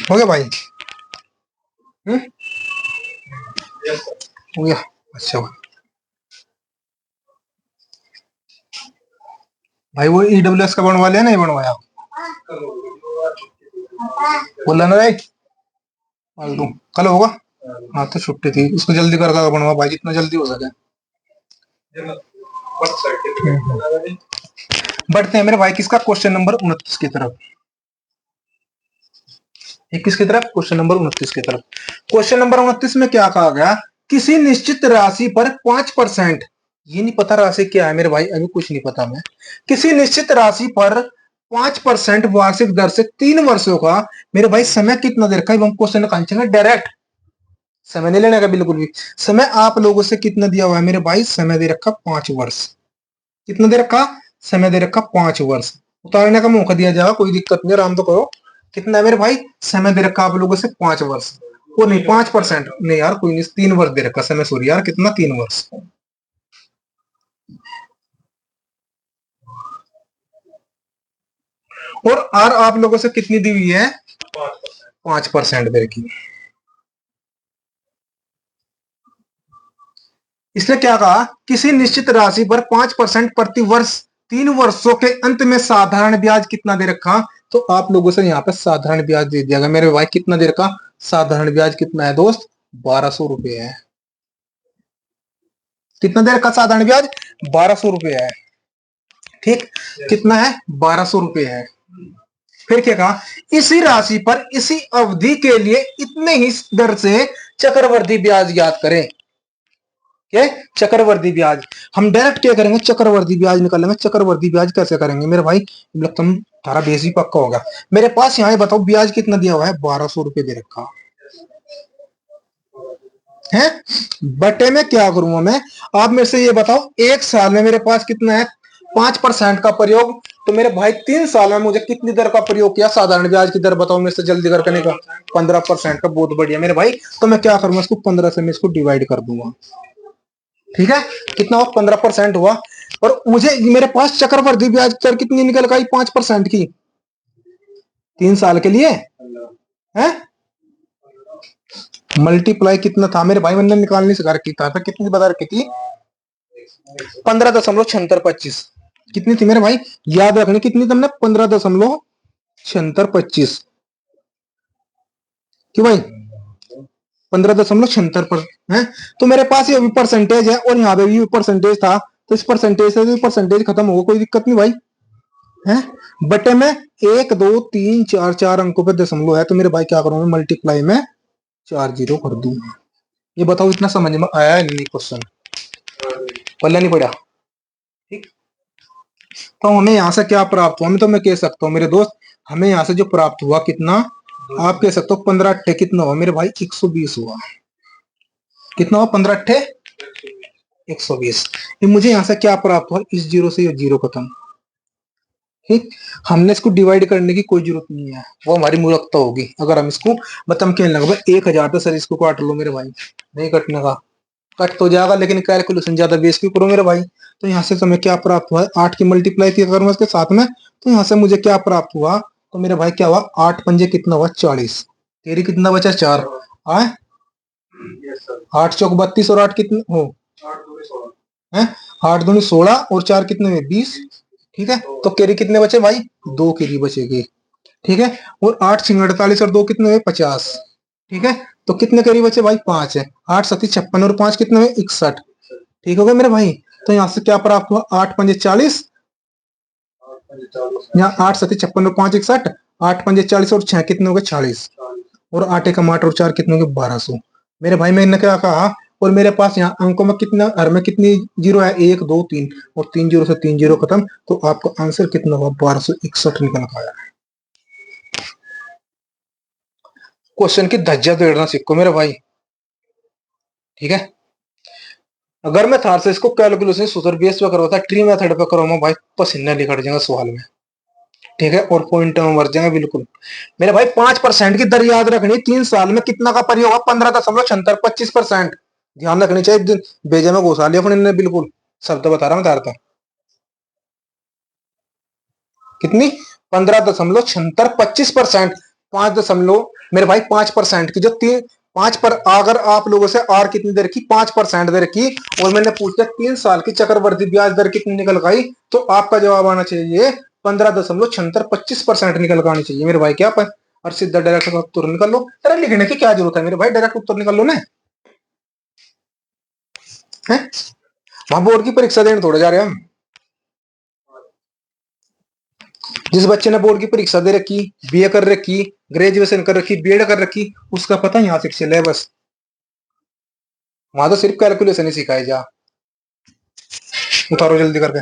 हो गया भाई? हो गया। अच्छा भाई, वो EWS का बनवा लिया, नहीं बनवाया? बोला ना भाई, फालतू। कल होगा। हाँ तो छुट्टी थी, उसको जल्दी कर बनवा भाई, जितना जल्दी हो सके। बढ़ते हैं मेरे भाई किसका, क्वेश्चन नंबर 29 की तरफ। 21 की तरफ, क्वेश्चन नंबर 29 की तरफ। क्वेश्चन नंबर 29 में क्या कहा गया? किसी निश्चित राशि पर 5%, ये नहीं पता राशि क्या है मेरे भाई, अभी कुछ नहीं पता मैं। किसी निश्चित राशि पर 5% वार्षिक दर से 3 वर्षों का मेरे भाई समय कितना दे रखा है? हम क्वेश्चन का आंसर डायरेक्ट, समय नहीं लेने का बिल्कुल भी। समय आप लोगों से कितना दिया हुआ है मेरे भाई? समय दे रखा 5 वर्ष। कितना दे रखा? समय दे रखा 5 वर्ष। उतारने का मौका दिया जाएगा, कोई दिक्कत नहीं, आराम तो करो। कितना है मेरे भाई? समय दे रखा आप लोगों से 5 वर्ष। वो नहीं 5% नहीं यार, कोई नहीं, 3 वर्ष दे रखा समय, सॉरी यार, कितना? 3 वर्ष। और आर आप लोगों से कितनी दी हुई है? 5% दे रखी। इसने क्या कहा? किसी निश्चित राशि पर 5% प्रति वर्ष 3 वर्षों के अंत में साधारण ब्याज कितना दे रखा? तो आप लोगों से यहाँ पे साधारण ब्याज दे दिया गया मेरे भाई। कितना दे रखा? साधारण ब्याज कितना है दोस्त? 1200 रुपये है। कितना दे रखा साधारण ब्याज? 1200 रुपये है। ठीक, कितना है? 1200 रुपये है। फिर क्या कहा? इसी राशि पर इसी अवधि के लिए इतने ही दर से चक्रवर्ती ब्याज ज्ञात करें। क्या? चक्रवर्ती ब्याज। हम डायरेक्ट क्या करेंगे? चक्रवर्ती ब्याज निकालेंगे। चक्रवर्ती ब्याज कैसे करेंगे मेरे भाई? तुम, तारा बेस ही पक्का होगा। मेरे पास यहाँ बताओ ब्याज कितना दिया हुआ है? 1200 रुपये दे रखा है। बटे में क्या करूंगा मैं? आप मेरे से ये बताओ, एक साल में मेरे पास कितना है? 5% का प्रयोग। तो मेरे भाई 3 साल में मुझे कितनी दर का प्रयोग किया? साधारण ब्याज की दर बताओ मेरे से जल्दी करने का। 15% का, बहुत बढ़िया मेरे भाई। तो मैं क्या करूंगा? इसको 15 से मैं इसको डिवाइड कर दूंगा। ठीक है, कितना हुआ? 15% हुआ। और मुझे मेरे पास चक्रवर्ती ब्याज दर कितनी निकल गई? 5% की, 3 साल के लिए है। मल्टीप्लाई कितना था मेरे भाई? मैंने निकालने से रखी था, कितनी बता रखी थी? 15.7625। कितनी थी मेरे भाई? याद रखने कितनी तुमने? 15.7625। क्यों भाई? 15.76 पर है। तो मेरे पास ये भी परसेंटेज है और यहाँ पे भी परसेंटेज था, तो इस परसेंटेज से परसेंटेज खत्म होगा, कोई दिक्कत नहीं भाई है। बटे में 1 2 3 4 4 अंकों पे दशमलव है, तो मेरे भाई क्या करूंगा? मल्टीप्लाई में 4 0 कर दूं। ये बताओ इतना समझ में आया है नहीं? क्वेश्चन पल्ला नहीं पड़ा? ठीक, तो हमें यहाँ से क्या प्राप्त हुआ? मैं तो मैं कह सकता हूँ मेरे दोस्त, हमें यहाँ से जो प्राप्त हुआ कितना? आप कह सकते हो 15 अट्ठे कितना हुआ मेरे भाई? 120 हुआ। कितना हुआ? 15 अट्ठे 120। मुझे यहाँ से क्या प्राप्त हुआ? इस जीरो से ये जीरो खत्म। ठीक, हमने इसको डिवाइड करने की कोई जरूरत नहीं है, वो हमारी मूर्खता होगी अगर हम इसको मतलब कहने लगे भाई 1000 तो सर इसको काट लो मेरे भाई, नहीं कटने का, कट तो जाएगा लेकिन कैलकुलेशन ज्यादा बेस क्यों करो मेरे भाई। तो यहाँ से हमें क्या प्राप्त हुआ है, 8 की मल्टीप्लाई किया करूंगा इसके साथ में, तो यहाँ से मुझे क्या प्राप्त हुआ, तो मेरे भाई क्या हुआ, 8 पंजे कितना हुआ 40, तेरी कितना बचा 4, आए 8 चौक 32 और 8 कितने हो है, 8 दूनी 16 और 4 कितने हुए 20। ठीक है, तो केरी कितने बचे भाई, 2 केरी बचेगी। ठीक है, और 8 छिंग 48 और 2 कितने हुए 50। ठीक है, तो कितने करीब बचे भाई 5 है, 8 सती 56 और 5 कितने हुए 61। ठीक हो गया मेरे भाई, तो यहाँ से क्या प्राप्त हुआ, 8 पंजे 40, यहाँ 8 सती 56 और 5 61, 8 पंजे 40 और 6 कितने हो गए 40, और 8 एकम 8 और 4 कितने हो गए 1200। मेरे भाई मैंने क्या कहा, और मेरे पास यहाँ अंकों में कितना, हर में कितनी जीरो है, 1 2 3, और 3 जीरो से 3 जीरो खत्म, तो आपका आंसर कितना हुआ 1261 निकल का आया। क्वेश्चन की धज्जियां तोड़ना सीखो मेरे भाई। ठीक है, अगर मैं थार से इसको कैलकुलेशन सूत्र बेस पे करवाता, ट्री मेथड पे करवाऊंगा भाई, पसीना निकल जाएगा सवाल में। ठीक है, और पॉइंट में मर जाएंगे बिल्कुल। मेरे भाई 5% की दर याद रखनी, 3 साल में कितना का प्रयोग होगा, 15.76, 25%। ध्यान रखनी चाहिए, बेजे में घुसा लिया अपने बिल्कुल, शब्द बता रहा हूँ तारता कितनी, 15.76, 5 मेरे भाई 5% की जो 5 पर अगर आप लोगों से आर कितनी दर की 5% दर की, और मैंने पूछा 3 साल की चक्रवर्ती ब्याज दर कितनी निकल गई, तो आपका जवाब आना चाहिए 15.76% निकल कर आनी चाहिए मेरे भाई। क्या पर और सीधा डायरेक्ट उत्तर निकल लो, अरे लिखने की क्या जरूरत है मेरे भाई, डायरेक्ट उत्तर निकल लो ना है। वहां बोर्ड की परीक्षा देने थोड़े जा रहे हैं हम। जिस बच्चे ने बोर्ड की परीक्षा दे रखी, बीए कर रखी, ग्रेजुएशन कर रखी, बीएड कर रखी, उसका पता यहाँ से चले बस, वहां तो सिर्फ कैलकुलेशन ही सिखाई जा। उतारो जल्दी करके,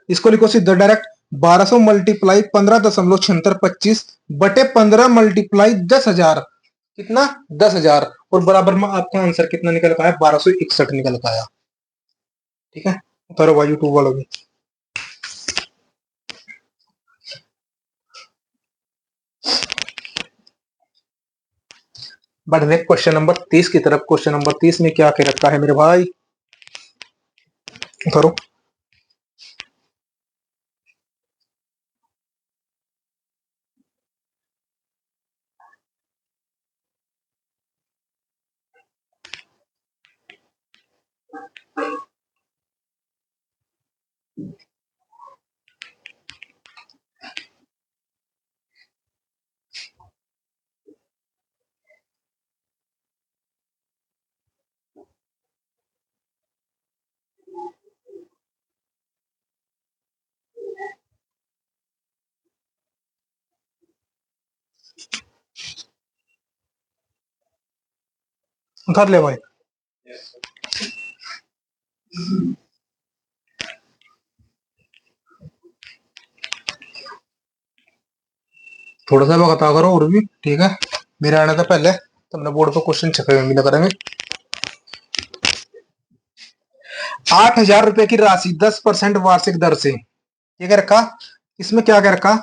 इसको लिखो सीधा डायरेक्ट, 1200 मल्टीप्लाई 15.76 बटे 15 मल्टीप्लाई 10,000, कितना 10,000, और बराबर में आपका आंसर कितना निकल का है 1261 निकल का आया। ठीक है, उतारो भाई यूट्यूब वालों भी। बढ़ रहे क्वेश्चन नंबर 30 की तरफ। क्वेश्चन नंबर 30 में क्या कह रखा है मेरे भाई, उतारो। उतार ले भाई। थोड़ा सा बता करो और भी। ठीक है, मेरे आने से पहले तुमने बोर्ड पर क्वेश्चन छपे हुए मिला करेंगे। 8,000 रुपए की राशि 10% वार्षिक दर से, ये क्या रखा, इसमें क्या क्या रखा,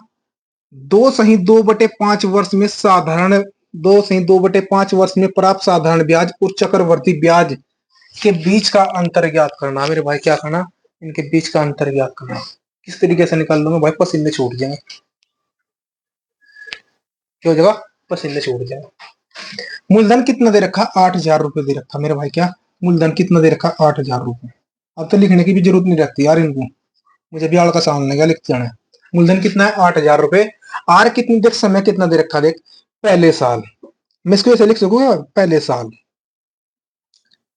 2/2/5 वर्ष में साधारण, 2/2/5 वर्ष में प्राप्त साधारण ब्याज और चक्रवर्ती ब्याज के बीच का अंतर ज्ञात करना। मेरे भाई क्या करना, इनके बीच का अंतर ज्ञात करना। किस तरीके से निकाल लूंगा भाई, पसीने छूट जाएंगे, क्यों जगह पसीने छूट जाएंगे। मूलधन कितना दे रखा, 8,000 रुपए दे रखा मेरे भाई, क्या मूलधन कितना दे रखा 8,000 रुपए। अब तो लिखने की भी जरूरत नहीं रहती यार इनको, मुझे भी आड़ का सामने क्या लिखते जाना है। मूलधन कितना है 8,000 रुपए, आर कितनी, देख समय कितना दे रखा, देख पहले साल, मैं इसको ऐसे लिख सकूंगा, पहले साल,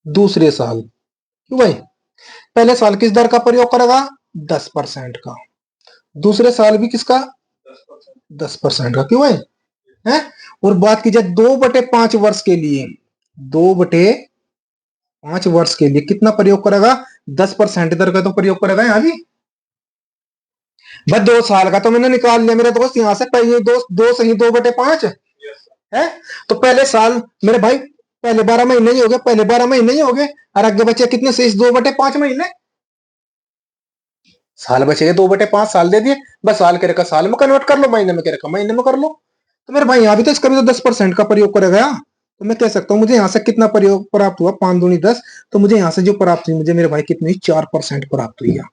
दूसरे साल, क्यों भाई, पहले साल किस दर का प्रयोग करेगा 10% का, दूसरे साल भी किसका 10% का, क्यों भाई है। और बात की जाए 2/5 वर्ष के लिए, 2/5 वर्ष के लिए कितना प्रयोग करेगा, 10% दर का तो प्रयोग करेगा यहाँ भी। भाई 2 साल का तो मैंने निकाल लिया मेरे दोस्त, यहाँ से पहले दोस्त 2 सही 2/5 है, तो पहले साल मेरे भाई, पहले 12 महीने ही हो गए, पहले 12 महीने ही हो गए, और आगे बचे कितने शेष 2/5 महीने। साल बचेगा 2/5 साल दे दिए, बस साल के रखा साल में कन्वर्ट कर लो, महीने में के रखा महीने में कर लो। तो मेरे भाई यहाँ भी तो इसका भी तो 10% का प्रयोग करा गया। तो मैं कह सकता हूँ मुझे यहाँ से कितना प्रयोग प्राप्त हुआ, 5 दूनी 10। तो मुझे यहाँ से जो प्राप्त हुई मुझे मेरे भाई कितनी 4% प्राप्त हुई है।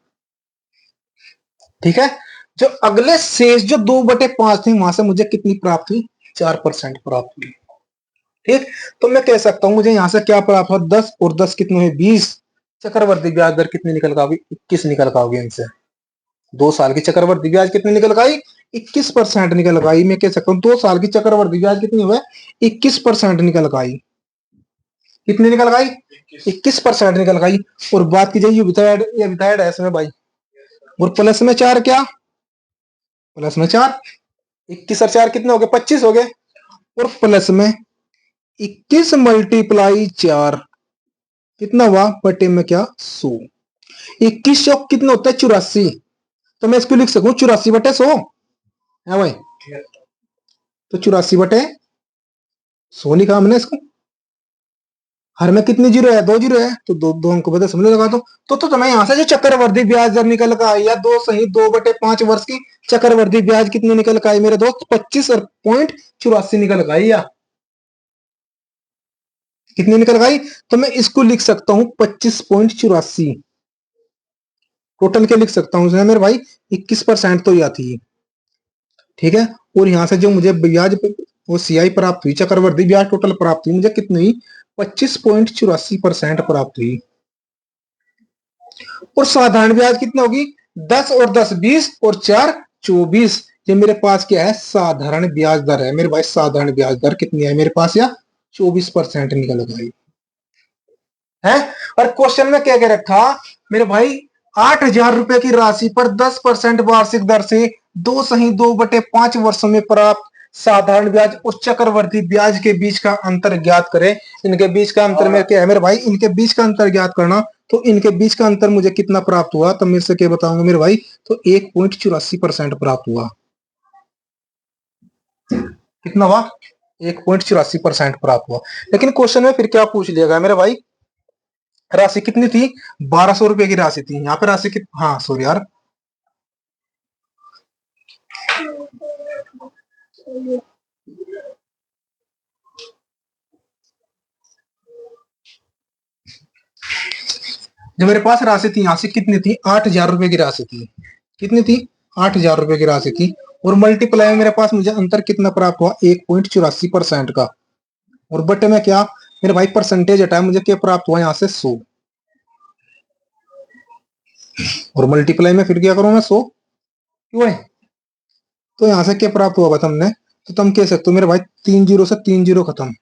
ठीक है, जो अगले शेष जो 2/5 थी वहां से मुझे कितनी प्राप्त हुई, 4% प्राप्त हुई। ठीक, तो मैं कह सकता हूं मुझे यहां से क्या प्राप्त हुआ, 10 और 10 कितने हुए 20। चक्रवर्ती ब्याज दर कितनी निकल का होगी, 21 निकल का होगी इनसे। 2 साल की चक्रवर्ती ब्याज कितनी निकल गई, 21% निकल गई। मैं कह सकता हूँ 2 साल की चक्रवर्ती ब्याज कितनी हुई, 21% निकल गई। कितनी निकल गई, 21% निकल गई। और बात की जाए ये विथायड है इसमें भाई, और प्लस में 4 क्या, प्लस में 4, 21 और 4 कितने हो गए, 25 हो गए। और प्लस में 21 मल्टीप्लाई 4 कितना हुआ, बटे में क्या 100। 21 चौक कितना होता है 84। तो मैं इसको लिख सकूं 84/100 है भाई। तो 84/100 लिखा हमने इसको। हर में कितनी जीरो है, 2 जीरो है, तो दो अंक बदल समझ लगा दो। तो तुम्हें यहां से जो चक्रवर्ती ब्याज दर निकल कर आई या 2/5 वर्ष की चक्रवर्ती ब्याज कितनी निकल कर आई मेरे दोस्त, 25.84 निकल कर आई। या कितनी निकल गई, तो मैं इसको लिख सकता हूं 25.84। टोटल क्या लिख सकता हूँ मेरे भाई, 21% तो ही आती है। ठीक है, और यहां से जो मुझे ब्याज वो सीआई प्राप्त हुई, चक्रवर्ती ब्याज टोटल प्राप्त हुई मुझे कितनी हुई, 25.84% प्राप्त हुई। और साधारण ब्याज कितना होगी, 10 और 10 20 और 4 24। ये मेरे पास क्या है, साधारण ब्याज दर है मेरे भाई। साधारण ब्याज दर कितनी है मेरे पास, या 24% निकल गई है। और क्वेश्चन में क्या क्या रखा मेरे भाई, 8,000 रुपए की राशि पर 10% वार्षिक दर से 2/5 वर्षों में प्राप्त साधारण ब्याज उस चक्रवर्ती ब्याज के बीच का अंतर ज्ञात करें। इनके बीच का अंतर में क्या है मेरे भाई, इनके बीच का अंतर ज्ञात करना। तो इनके बीच का अंतर मुझे कितना प्राप्त हुआ, तो मेरे से क्या बताऊंगा मेरे भाई, तो 1.84% प्राप्त हुआ। कितना हुआ, 1.84% प्राप्त हुआ। लेकिन क्वेश्चन में फिर क्या पूछ लिया गया मेरे भाई, राशि कितनी थी, 1,200 रुपए की राशि थी। यहाँ पे राशि कितनी, हाँ सॉरी यार, जो मेरे पास राशि थी यहाँ से कितनी थी, 8,000 रुपए की राशि थी। कितनी थी, 8,000 रुपए की राशि थी। और मल्टीप्लाई में मेरे पास मुझे अंतर कितना प्राप्त हुआ, 1.84% का। और बटे में क्या मेरे भाई, परसेंटेज हटाया मुझे क्या प्राप्त हुआ यहाँ से 100। और मल्टीप्लाई में फिर क्या करूं मैं, 100 क्यों है। तो यहाँ से क्या प्राप्त हुआ बता हमने, तो तुम कह सकते हो मेरे भाई 3 जीरो से 3 जीरो खत्म,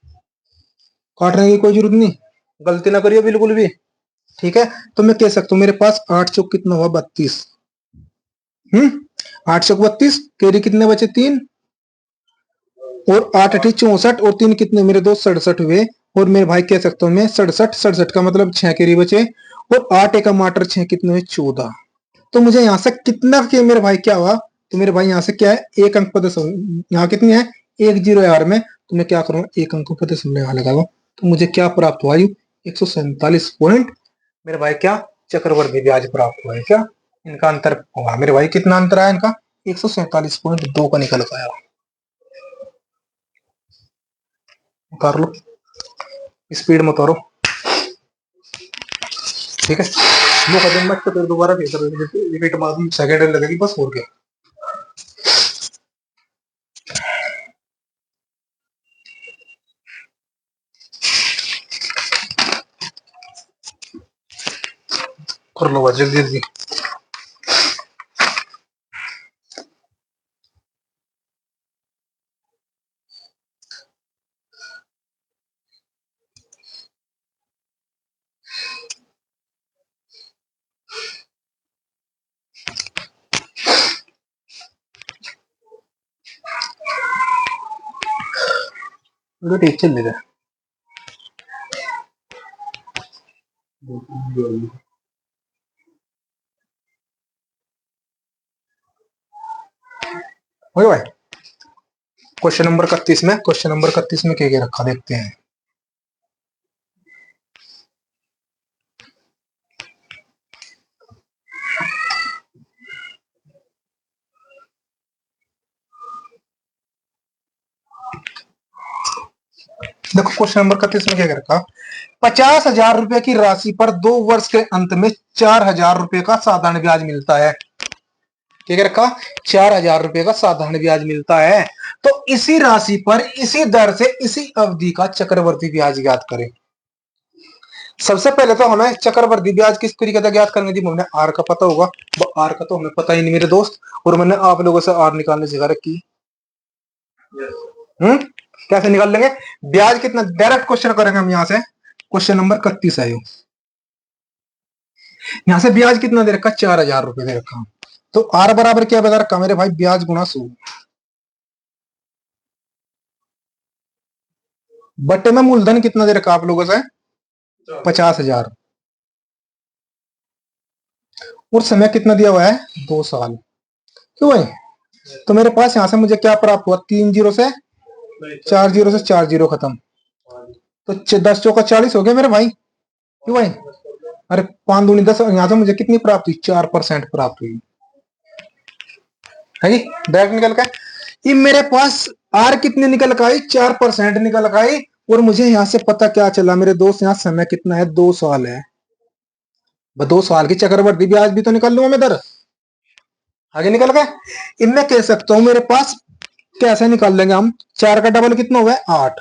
काटने की कोई जरूरत नहीं, गलती ना करियो बिल्कुल भी। ठीक है, तो मैं कह सकता हूँ मेरे पास 8 चौक कितना हुआ 32। 8 चौक 32, कैरी कितने बचे 3, और 8 अठी 64, और 3 कितने मेरे दोस्त 67 हुए। और मेरे भाई कह सकता हूँ मैं 67, 67 का मतलब 6 कैरी बचे। और 8 एक टमाटर 6 कितने हुए 14। तो मुझे यहाँ से कितना के मेरे भाई क्या हुआ, तो मेरे भाई यहाँ से क्या है, एक अंक पद यहाँ कितनी है, 1 जीरो यार में। तो मैं क्या करूंगा, एक अंक पद सुनने यहाँ लगाऊंगा। तो मुझे क्या प्राप्त हुआ, 147 पॉइंट मेरे भाई क्या, चक्रवर्ती ब्याज प्राप्त हुआ है क्या। इनका अंतर होगा मेरे भाई, कितना अंतर आया इनका, 147.2 का निकल पाया। उतार लो, स्पीड में उतारो। ठीक है, मुकदम मत तो फिर दोबारा फिर रिपीट मार दूं, सेकंड लगेगी बस, और क्या। कर लो जल्दी जल्दी। ठीक चल रहा है। ओके भाई, क्वेश्चन नंबर 31 में क्या क्या रखा देखते हैं। देखो क्वेश्चन नंबर 31 में क्या कर रखा, 50,000 रुपए की राशि पर 2 वर्ष के अंत में 4,000 रुपए का साधारण ब्याज मिलता है। क्या कर रखा, 4,000 रुपए का साधारण ब्याज मिलता है। तो इसी राशि पर इसी दर से इसी अवधि का चक्रवर्ती ब्याज ज्ञात करें। सबसे पहले तो हमें चक्रवर्ती ब्याज किस तरीके से ज्ञात करेंगे जी, हमें आर का पता होगा, आर का तो हमें पता ही नहीं मेरे दोस्त, और मैंने आप लोगों से आर निकालने सिखा रखी। कैसे निकाल लेंगे ब्याज कितना, डायरेक्ट क्वेश्चन करेंगे हम यहाँ से। क्वेश्चन नंबर 31 है, यहाँ से ब्याज कितना दे रखा, 4,000 रुपए दे रखा। तो आर बराबर क्या बता रखा मेरे भाई, ब्याज गुणा 100 बट्टे में मूलधन कितना दे रखा आप लोगों से, 50,000, और समय कितना दिया हुआ है, 2 साल। क्यों भाई, तो मेरे पास यहां से मुझे क्या प्राप्त हुआ, 3 जीरो से 4 जीरो से 4 जीरो खत्म, तो 10 चौका 40 हो गया मेरे भाई। क्यों भाई, अरे 5 दूनी 10, यहां से मुझे कितनी प्राप्त हुई, 4% प्राप्त हुई है जी, डायरेक्ट निकल का। ये मेरे पास आर कितने निकल का आई, 4% निकल का आई, और मुझे यहां से पता क्या चला मेरे दोस्त, यहाँ समय कितना है, 2 साल है। 2 साल की चक्रवर्ती ब्याज भी तो निकल लूंगा मैं दर, आगे निकल गए। इनमें कह सकता हूं मेरे पास कैसे निकाल लेंगे हम, 4 का डबल कितना हुआ है, 8।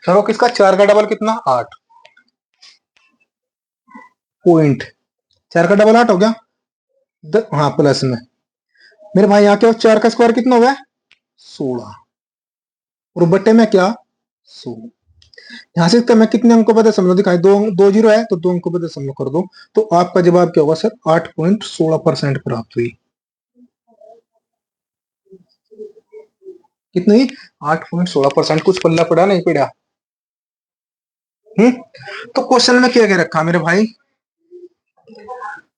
चलो किसका 4 का डबल कितना, 8 पॉइंट, 4 का डबल 8 हो गया, हाँ प्लस में मेरे भाई यहाँ क्या, 4 का स्क्वायर कितना हुआ है, 16, और बट्टे में क्या, 100। यहां से मैं कितने अंकों पर दशमलव दिखाई, 2 जीरो है तो 2 अंकों पर दशमलव कर दो, तो आपका जवाब क्या होगा सर, 8.16% प्राप्त हुई। कितनी, 8.16%, कुछ पल्ला पड़ा नहीं पड़ा। तो क्वेश्चन में क्या क्या रखा मेरे भाई,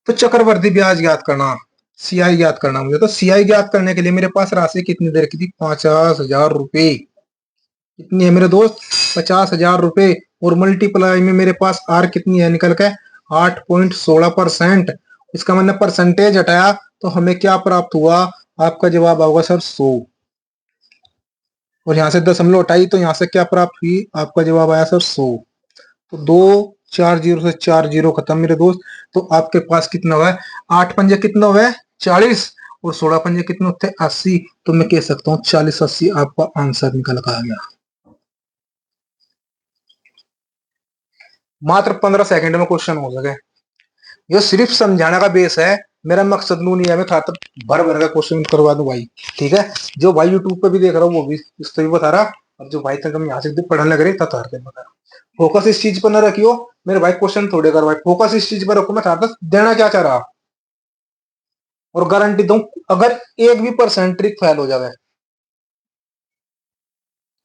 तो चक्रवर्ती ब्याज ज्ञात करना, सीआई ज्ञात करना मुझे, तो सीआई ज्ञात करने के लिए मेरे पास राशि कितनी दे रखी थी, 50,000 रुपए। कितनी है मेरे दोस्त, 50,000 रुपए, और मल्टीप्लाई में मेरे पास आर कितनी है निकल के, 8.16%। इसका मैंने परसेंटेज हटाया तो हमें क्या प्राप्त हुआ, आपका जवाब होगा सर 100, और यहां से दशमलव हटाई तो यहां से क्या प्राप्त हुई, आपका जवाब आया सर 100। तो 4 जीरो से 4 जीरो खत्म मेरे दोस्त। तो आपके पास कितना हुआ है, 8 पंजे कितना हुआ है, 40, और 16 पंजे कितने होते हैं, 80। तो मैं कह सकता हूँ 40-80 आपका आंसर निकल कर आ गया। मात्र 15 सेकंड में क्वेश्चन हो सके, ये सिर्फ समझाने का बेस है, मेरा मकसद नू नहीं है मैं खाता भर भर का क्वेश्चन करवा दूं भाई। ठीक है, जो भाई यूट्यूब पे भी देख रहा हूँ वो भी इस तो भी बता रहा, और जो भाई तक हम यहाँ से पढ़ने लग रहे तथा बता रहा। फोकस इस चीज पर न रखियो मेरे भाई, क्वेश्चन थोड़े कर भाई, फोकस इस चीज पर रखो मैं था देना क्या चाह रहा, और गारंटी दूं अगर 1% ट्रिक फेल हो जाए,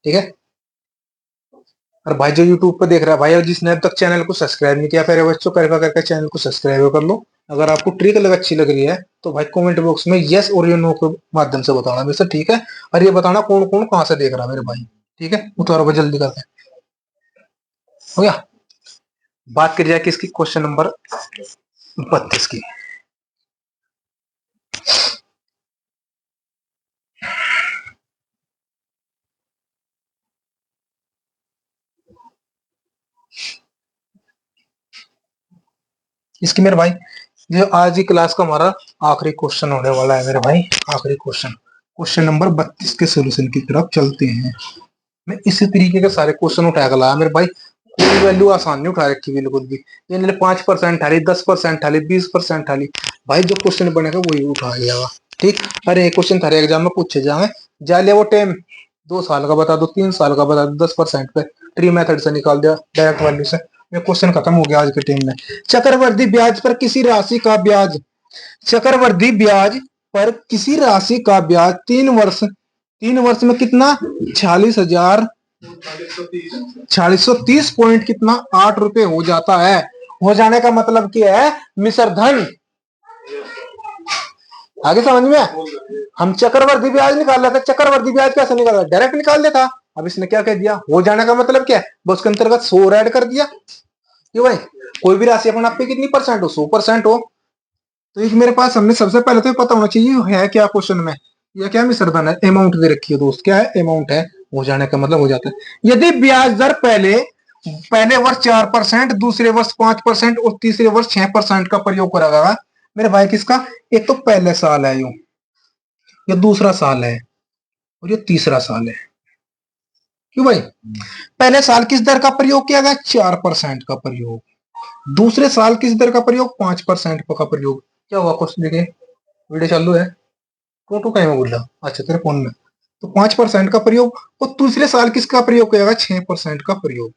ठीक है। और भाई जो यूट्यूब पे देख रहा है भाई, और जिसने अब तक चैनल को सब्सक्राइब नहीं किया, फिर बच्चों कृपया करके चैनल को सब्सक्राइब कर लो। अगर आपको ट्रिक अच्छी लग रही है तो भाई कमेंट बॉक्स में यस और ये नो के माध्यम से बताना मेरे से, ठीक है। और ये बताना कौन कौन कहां से देख रहा है मेरे भाई, ठीक है। उतारो भाई जल्दी करके, हो गया। बात करी जाए किसकी, क्वेश्चन नंबर 32 की। इसकी मेरे भाई जो आज ही क्लास का हमारा आखिरी क्वेश्चन होने वाला है मेरे भाई, आखिरी क्वेश्चन, क्वेश्चन नंबर 32 के सोल्यूशन की तरफ चलते हैं। मैं इसी तरीके के सारे क्वेश्चन उठा कर लाया मेरे भाई, कोई वैल्यू आसान नहीं उठा रखी बिल्कुल भी, ये 5% थाली, 10% थाली, 20% थाली, भाई जो क्वेश्चन बनेगा वही उठा लिया, ठीक। अरे क्वेश्चन थारे एग्जाम में पूछे जाए, जा लिया वो टाइम, 2 साल का बता दो, 3 साल का बता दो, 10% पे ट्री मेथड से निकाल दिया डायरेक्ट वैल्यू से, ये क्वेश्चन खत्म हो गया आज के टाइम में। चक्रवर्ती ब्याज पर किसी राशि का ब्याज, चक्रवर्ती ब्याज पर किसी राशि का ब्याज 3 वर्ष, 3 वर्ष में कितना, 46,030 पॉइंट कितना, 8 रुपए हो जाता है। हो जाने का मतलब क्या है, मिश्र धन। आगे समझ में, हम चक्रवर्ती ब्याज निकाल रहे थे, चक्रवर्ती ब्याज कैसे निकाल, डायरेक्ट निकाल देता। अब इसने क्या कह दिया, हो जाने का मतलब क्या है, बस के अंतर्गत 100 ऐड कर दिया। क्यों भाई, कोई भी राशि अपन आप पे कितनी परसेंट हो, 100% हो, तो एक मेरे पास हमने सबसे पहले तो पता होना चाहिए है क्या क्वेश्चन में, यह क्या मिश्र धन है, अमाउंट दे रखी है दोस्त, क्या है, अमाउंट है। हो जाने का मतलब हो जाता है। यदि ब्याज दर पहले वर्ष 4%, दूसरे वर्ष 5% और तीसरे वर्ष 6% का प्रयोग करा गया मेरे भाई किसका, एक तो पहले साल है ये दूसरा साल है और ये तीसरा साल है। क्यों भाई, पहले साल किस दर का प्रयोग किया गया, 4% का प्रयोग, दूसरे साल किस दर का प्रयोग, 5% का प्रयोग। क्या हुआ क्वेश्चन देखे, वीडियो चालू है, टोटो कहीं में बोल रहा, अच्छा तेरे फोन में, तो 5% का प्रयोग और दूसरे साल किसका प्रयोग किया गया, 6% का प्रयोग।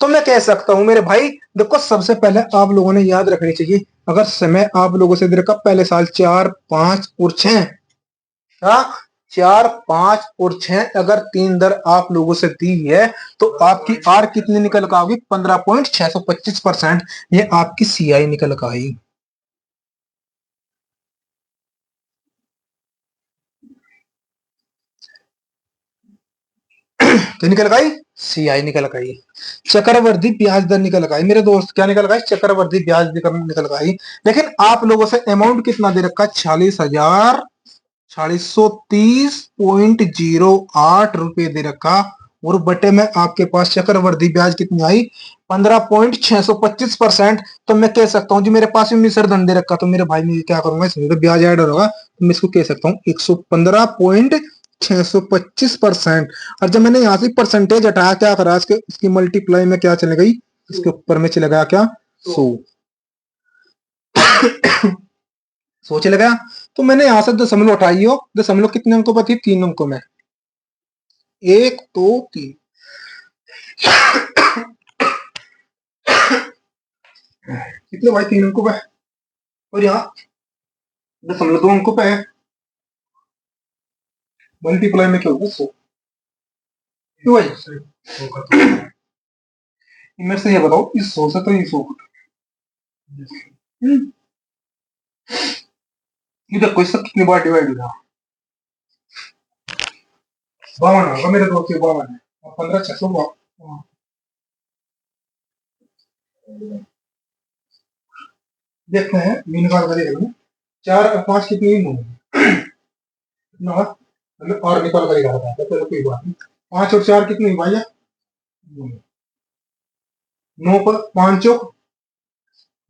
तो मैं कह सकता हूं मेरे भाई देखो, सबसे पहले आप लोगों ने याद रखनी चाहिए, अगर समय आप लोगों से दे रखा पहले साल 4, 5 और 6, हाँ 4, 5 और 6, अगर 3 दर आप लोगों से दी है तो आपकी आर कितनी निकल कर आओगी, 15.625%, ये आपकी सीआई निकल कर आई। तो निकल गई सीआई निकल गई, चक्रवर्ती ब्याज दर निकल गई मेरे दोस्त, क्या निकल गई, चक्रवर्ती ब्याज दर निकल गई। लेकिन आप लोगों से अमाउंट कितना दे रखा, 46,4630.08 रुपए दे रखा, और बटे में आपके पास चक्रवर्ती ब्याज कितनी आई, 15.625%। तो मैं कह सकता हूँ जी मेरे पास मिश्र धन दे रखा, तो मेरे भाई में क्या करूंगा, इसमें तो ब्याज ऐड होगा, तो मैं इसको कह सकता हूँ 115.625%। और जब मैंने यहाँ से परसेंटेज हटाया, क्या करा, इसकी मल्टीप्लाई में क्या चले गई, इसके ऊपर में चले गया क्या, 100 चले गया। तो मैंने यहां से दशमलव उठाई हो, दशमलव कितने अंकों पर थी, 3 अंकों में, 1 2 3, कितने भाई, 3 अंकों पे, और यहाँ दशमलव 2 अंकों पे है, मल्टीप्लाई में क्या होगा, 100। क्यों भाई, मेरे से ये बताओ, इस 100 से तो ये 100 ये देखो इससे कितनी बार डिवाइड हो रहा, 52 होगा मेरे दोस्त, 52 है, और 15,652, देखते हैं मीन का करेगा, 4 और 5 कितनी मतलब और निकल करेगा, चलो कोई बात नहीं, 5 और 4 कितनी भाई, 9 पर 5 चौक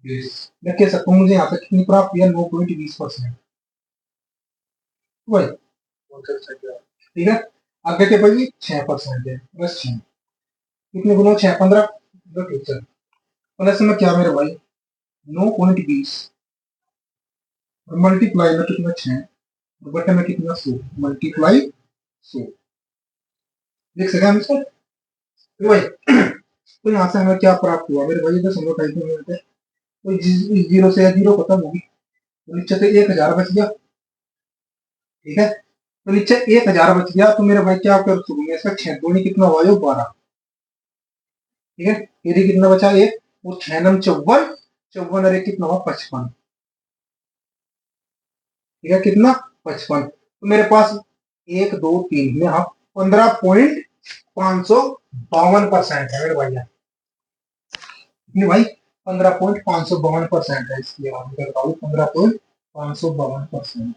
20, मैं कह सकता हूँ मुझे यहाँ पे कितनी प्राप्त हुई है, 9.20%। भाई ठीक है, आगे के भाई 6% है, बस 6, कितने गुना 6, 15, प्लस में क्या मेरे भाई 9.20, और मल्टीप्लाई में कितना 6, और बटे में कितना 100, मल्टीप्लाई 100, देख सके हम इसको, तो भाई तो यहाँ से हमें क्या प्राप्त हुआ मेरे भाई, 10 मिनट है, तो जीरो से जीरो खत्म होगी, तो नीचे से 1000 बच गया, ठीक है, तो नीचे 1000 बच गया, तो मेरे भाई क्या कर सकूंगा, इसका 6 दूनी कितना हुआ, 12, ठीक है, फिर कितना बचा 1, और 6 नम 54, 54 और 1 कितना हुआ, 55, ठीक है, कितना 55, तो मेरे पास 1 2 3 में आप 15.552% है मेरे भैया, कितनी भाई 15.552% है, इसलिए आप करता हूँ 15.552%,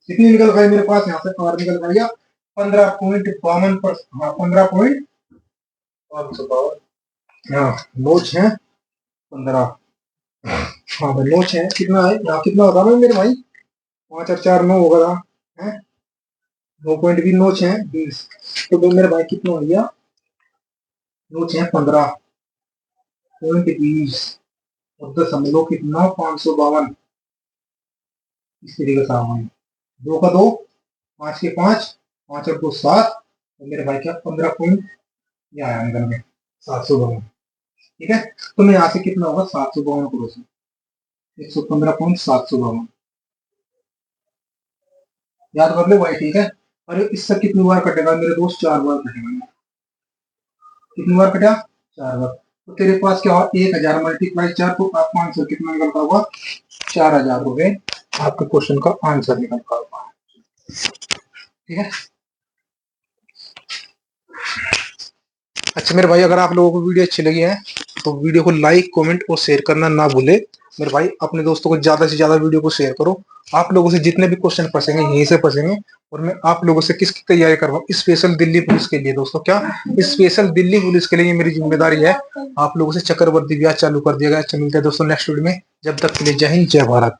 कितनी निकल गई मेरे पास, यहाँ से और निकल गया 15.52%, हाँ 15.552, हाँ 9 6 15, हाँ भाई 9 6 कितना है, यहाँ कितना होगा मेरे भाई, 5 और 4 9 होगा है, 9.20, तो मेरे भाई कितना हो गया, 9 6 15.20, और दशमलव कितना 552, इस तरीके से आवा, 2 का 2, 5 के 5, 5 और 2 7, तो मेरे भाई क्या 15 ये आया निकल में 752, ठीक है, तो मैं यहाँ से कितना होगा 752 करो, 115.752, याद कर लो भाई, ठीक है, और इससे कितनी बार कटेगा मेरे दोस्त, 4 बार कटेगा, कितनी बार कटा, 4 बार, तो तेरे पास क्या हुआ, 1000 मल्टीप्लाई 4, तो आपका आंसर कितना निकलता होगा, 4000 रुपए आपके क्वेश्चन का आंसर निकलता होगा, ठीक है। अच्छा मेरे भाई, अगर आप लोगों को वीडियो अच्छी लगी है तो वीडियो को लाइक कमेंट और शेयर करना ना भूले मेरे भाई, अपने दोस्तों को ज्यादा से ज्यादा वीडियो को शेयर करो, आप लोगों से जितने भी क्वेश्चन फंसेंगे यहीं से फंसेंगे। और मैं आप लोगों से किसकी तैयारी करवाऊँ, स्पेशल दिल्ली पुलिस के लिए दोस्तों। क्या स्पेशल दिल्ली पुलिस के लिए ये मेरी जिम्मेदारी है। आप लोगों से चक्रवर्ती ब्याज चालू कर दिया गया। अच्छा, मिलते हैं दोस्तों नेक्स्ट वीडियो में। जब तक के लिए जय हिंद, जय भारत।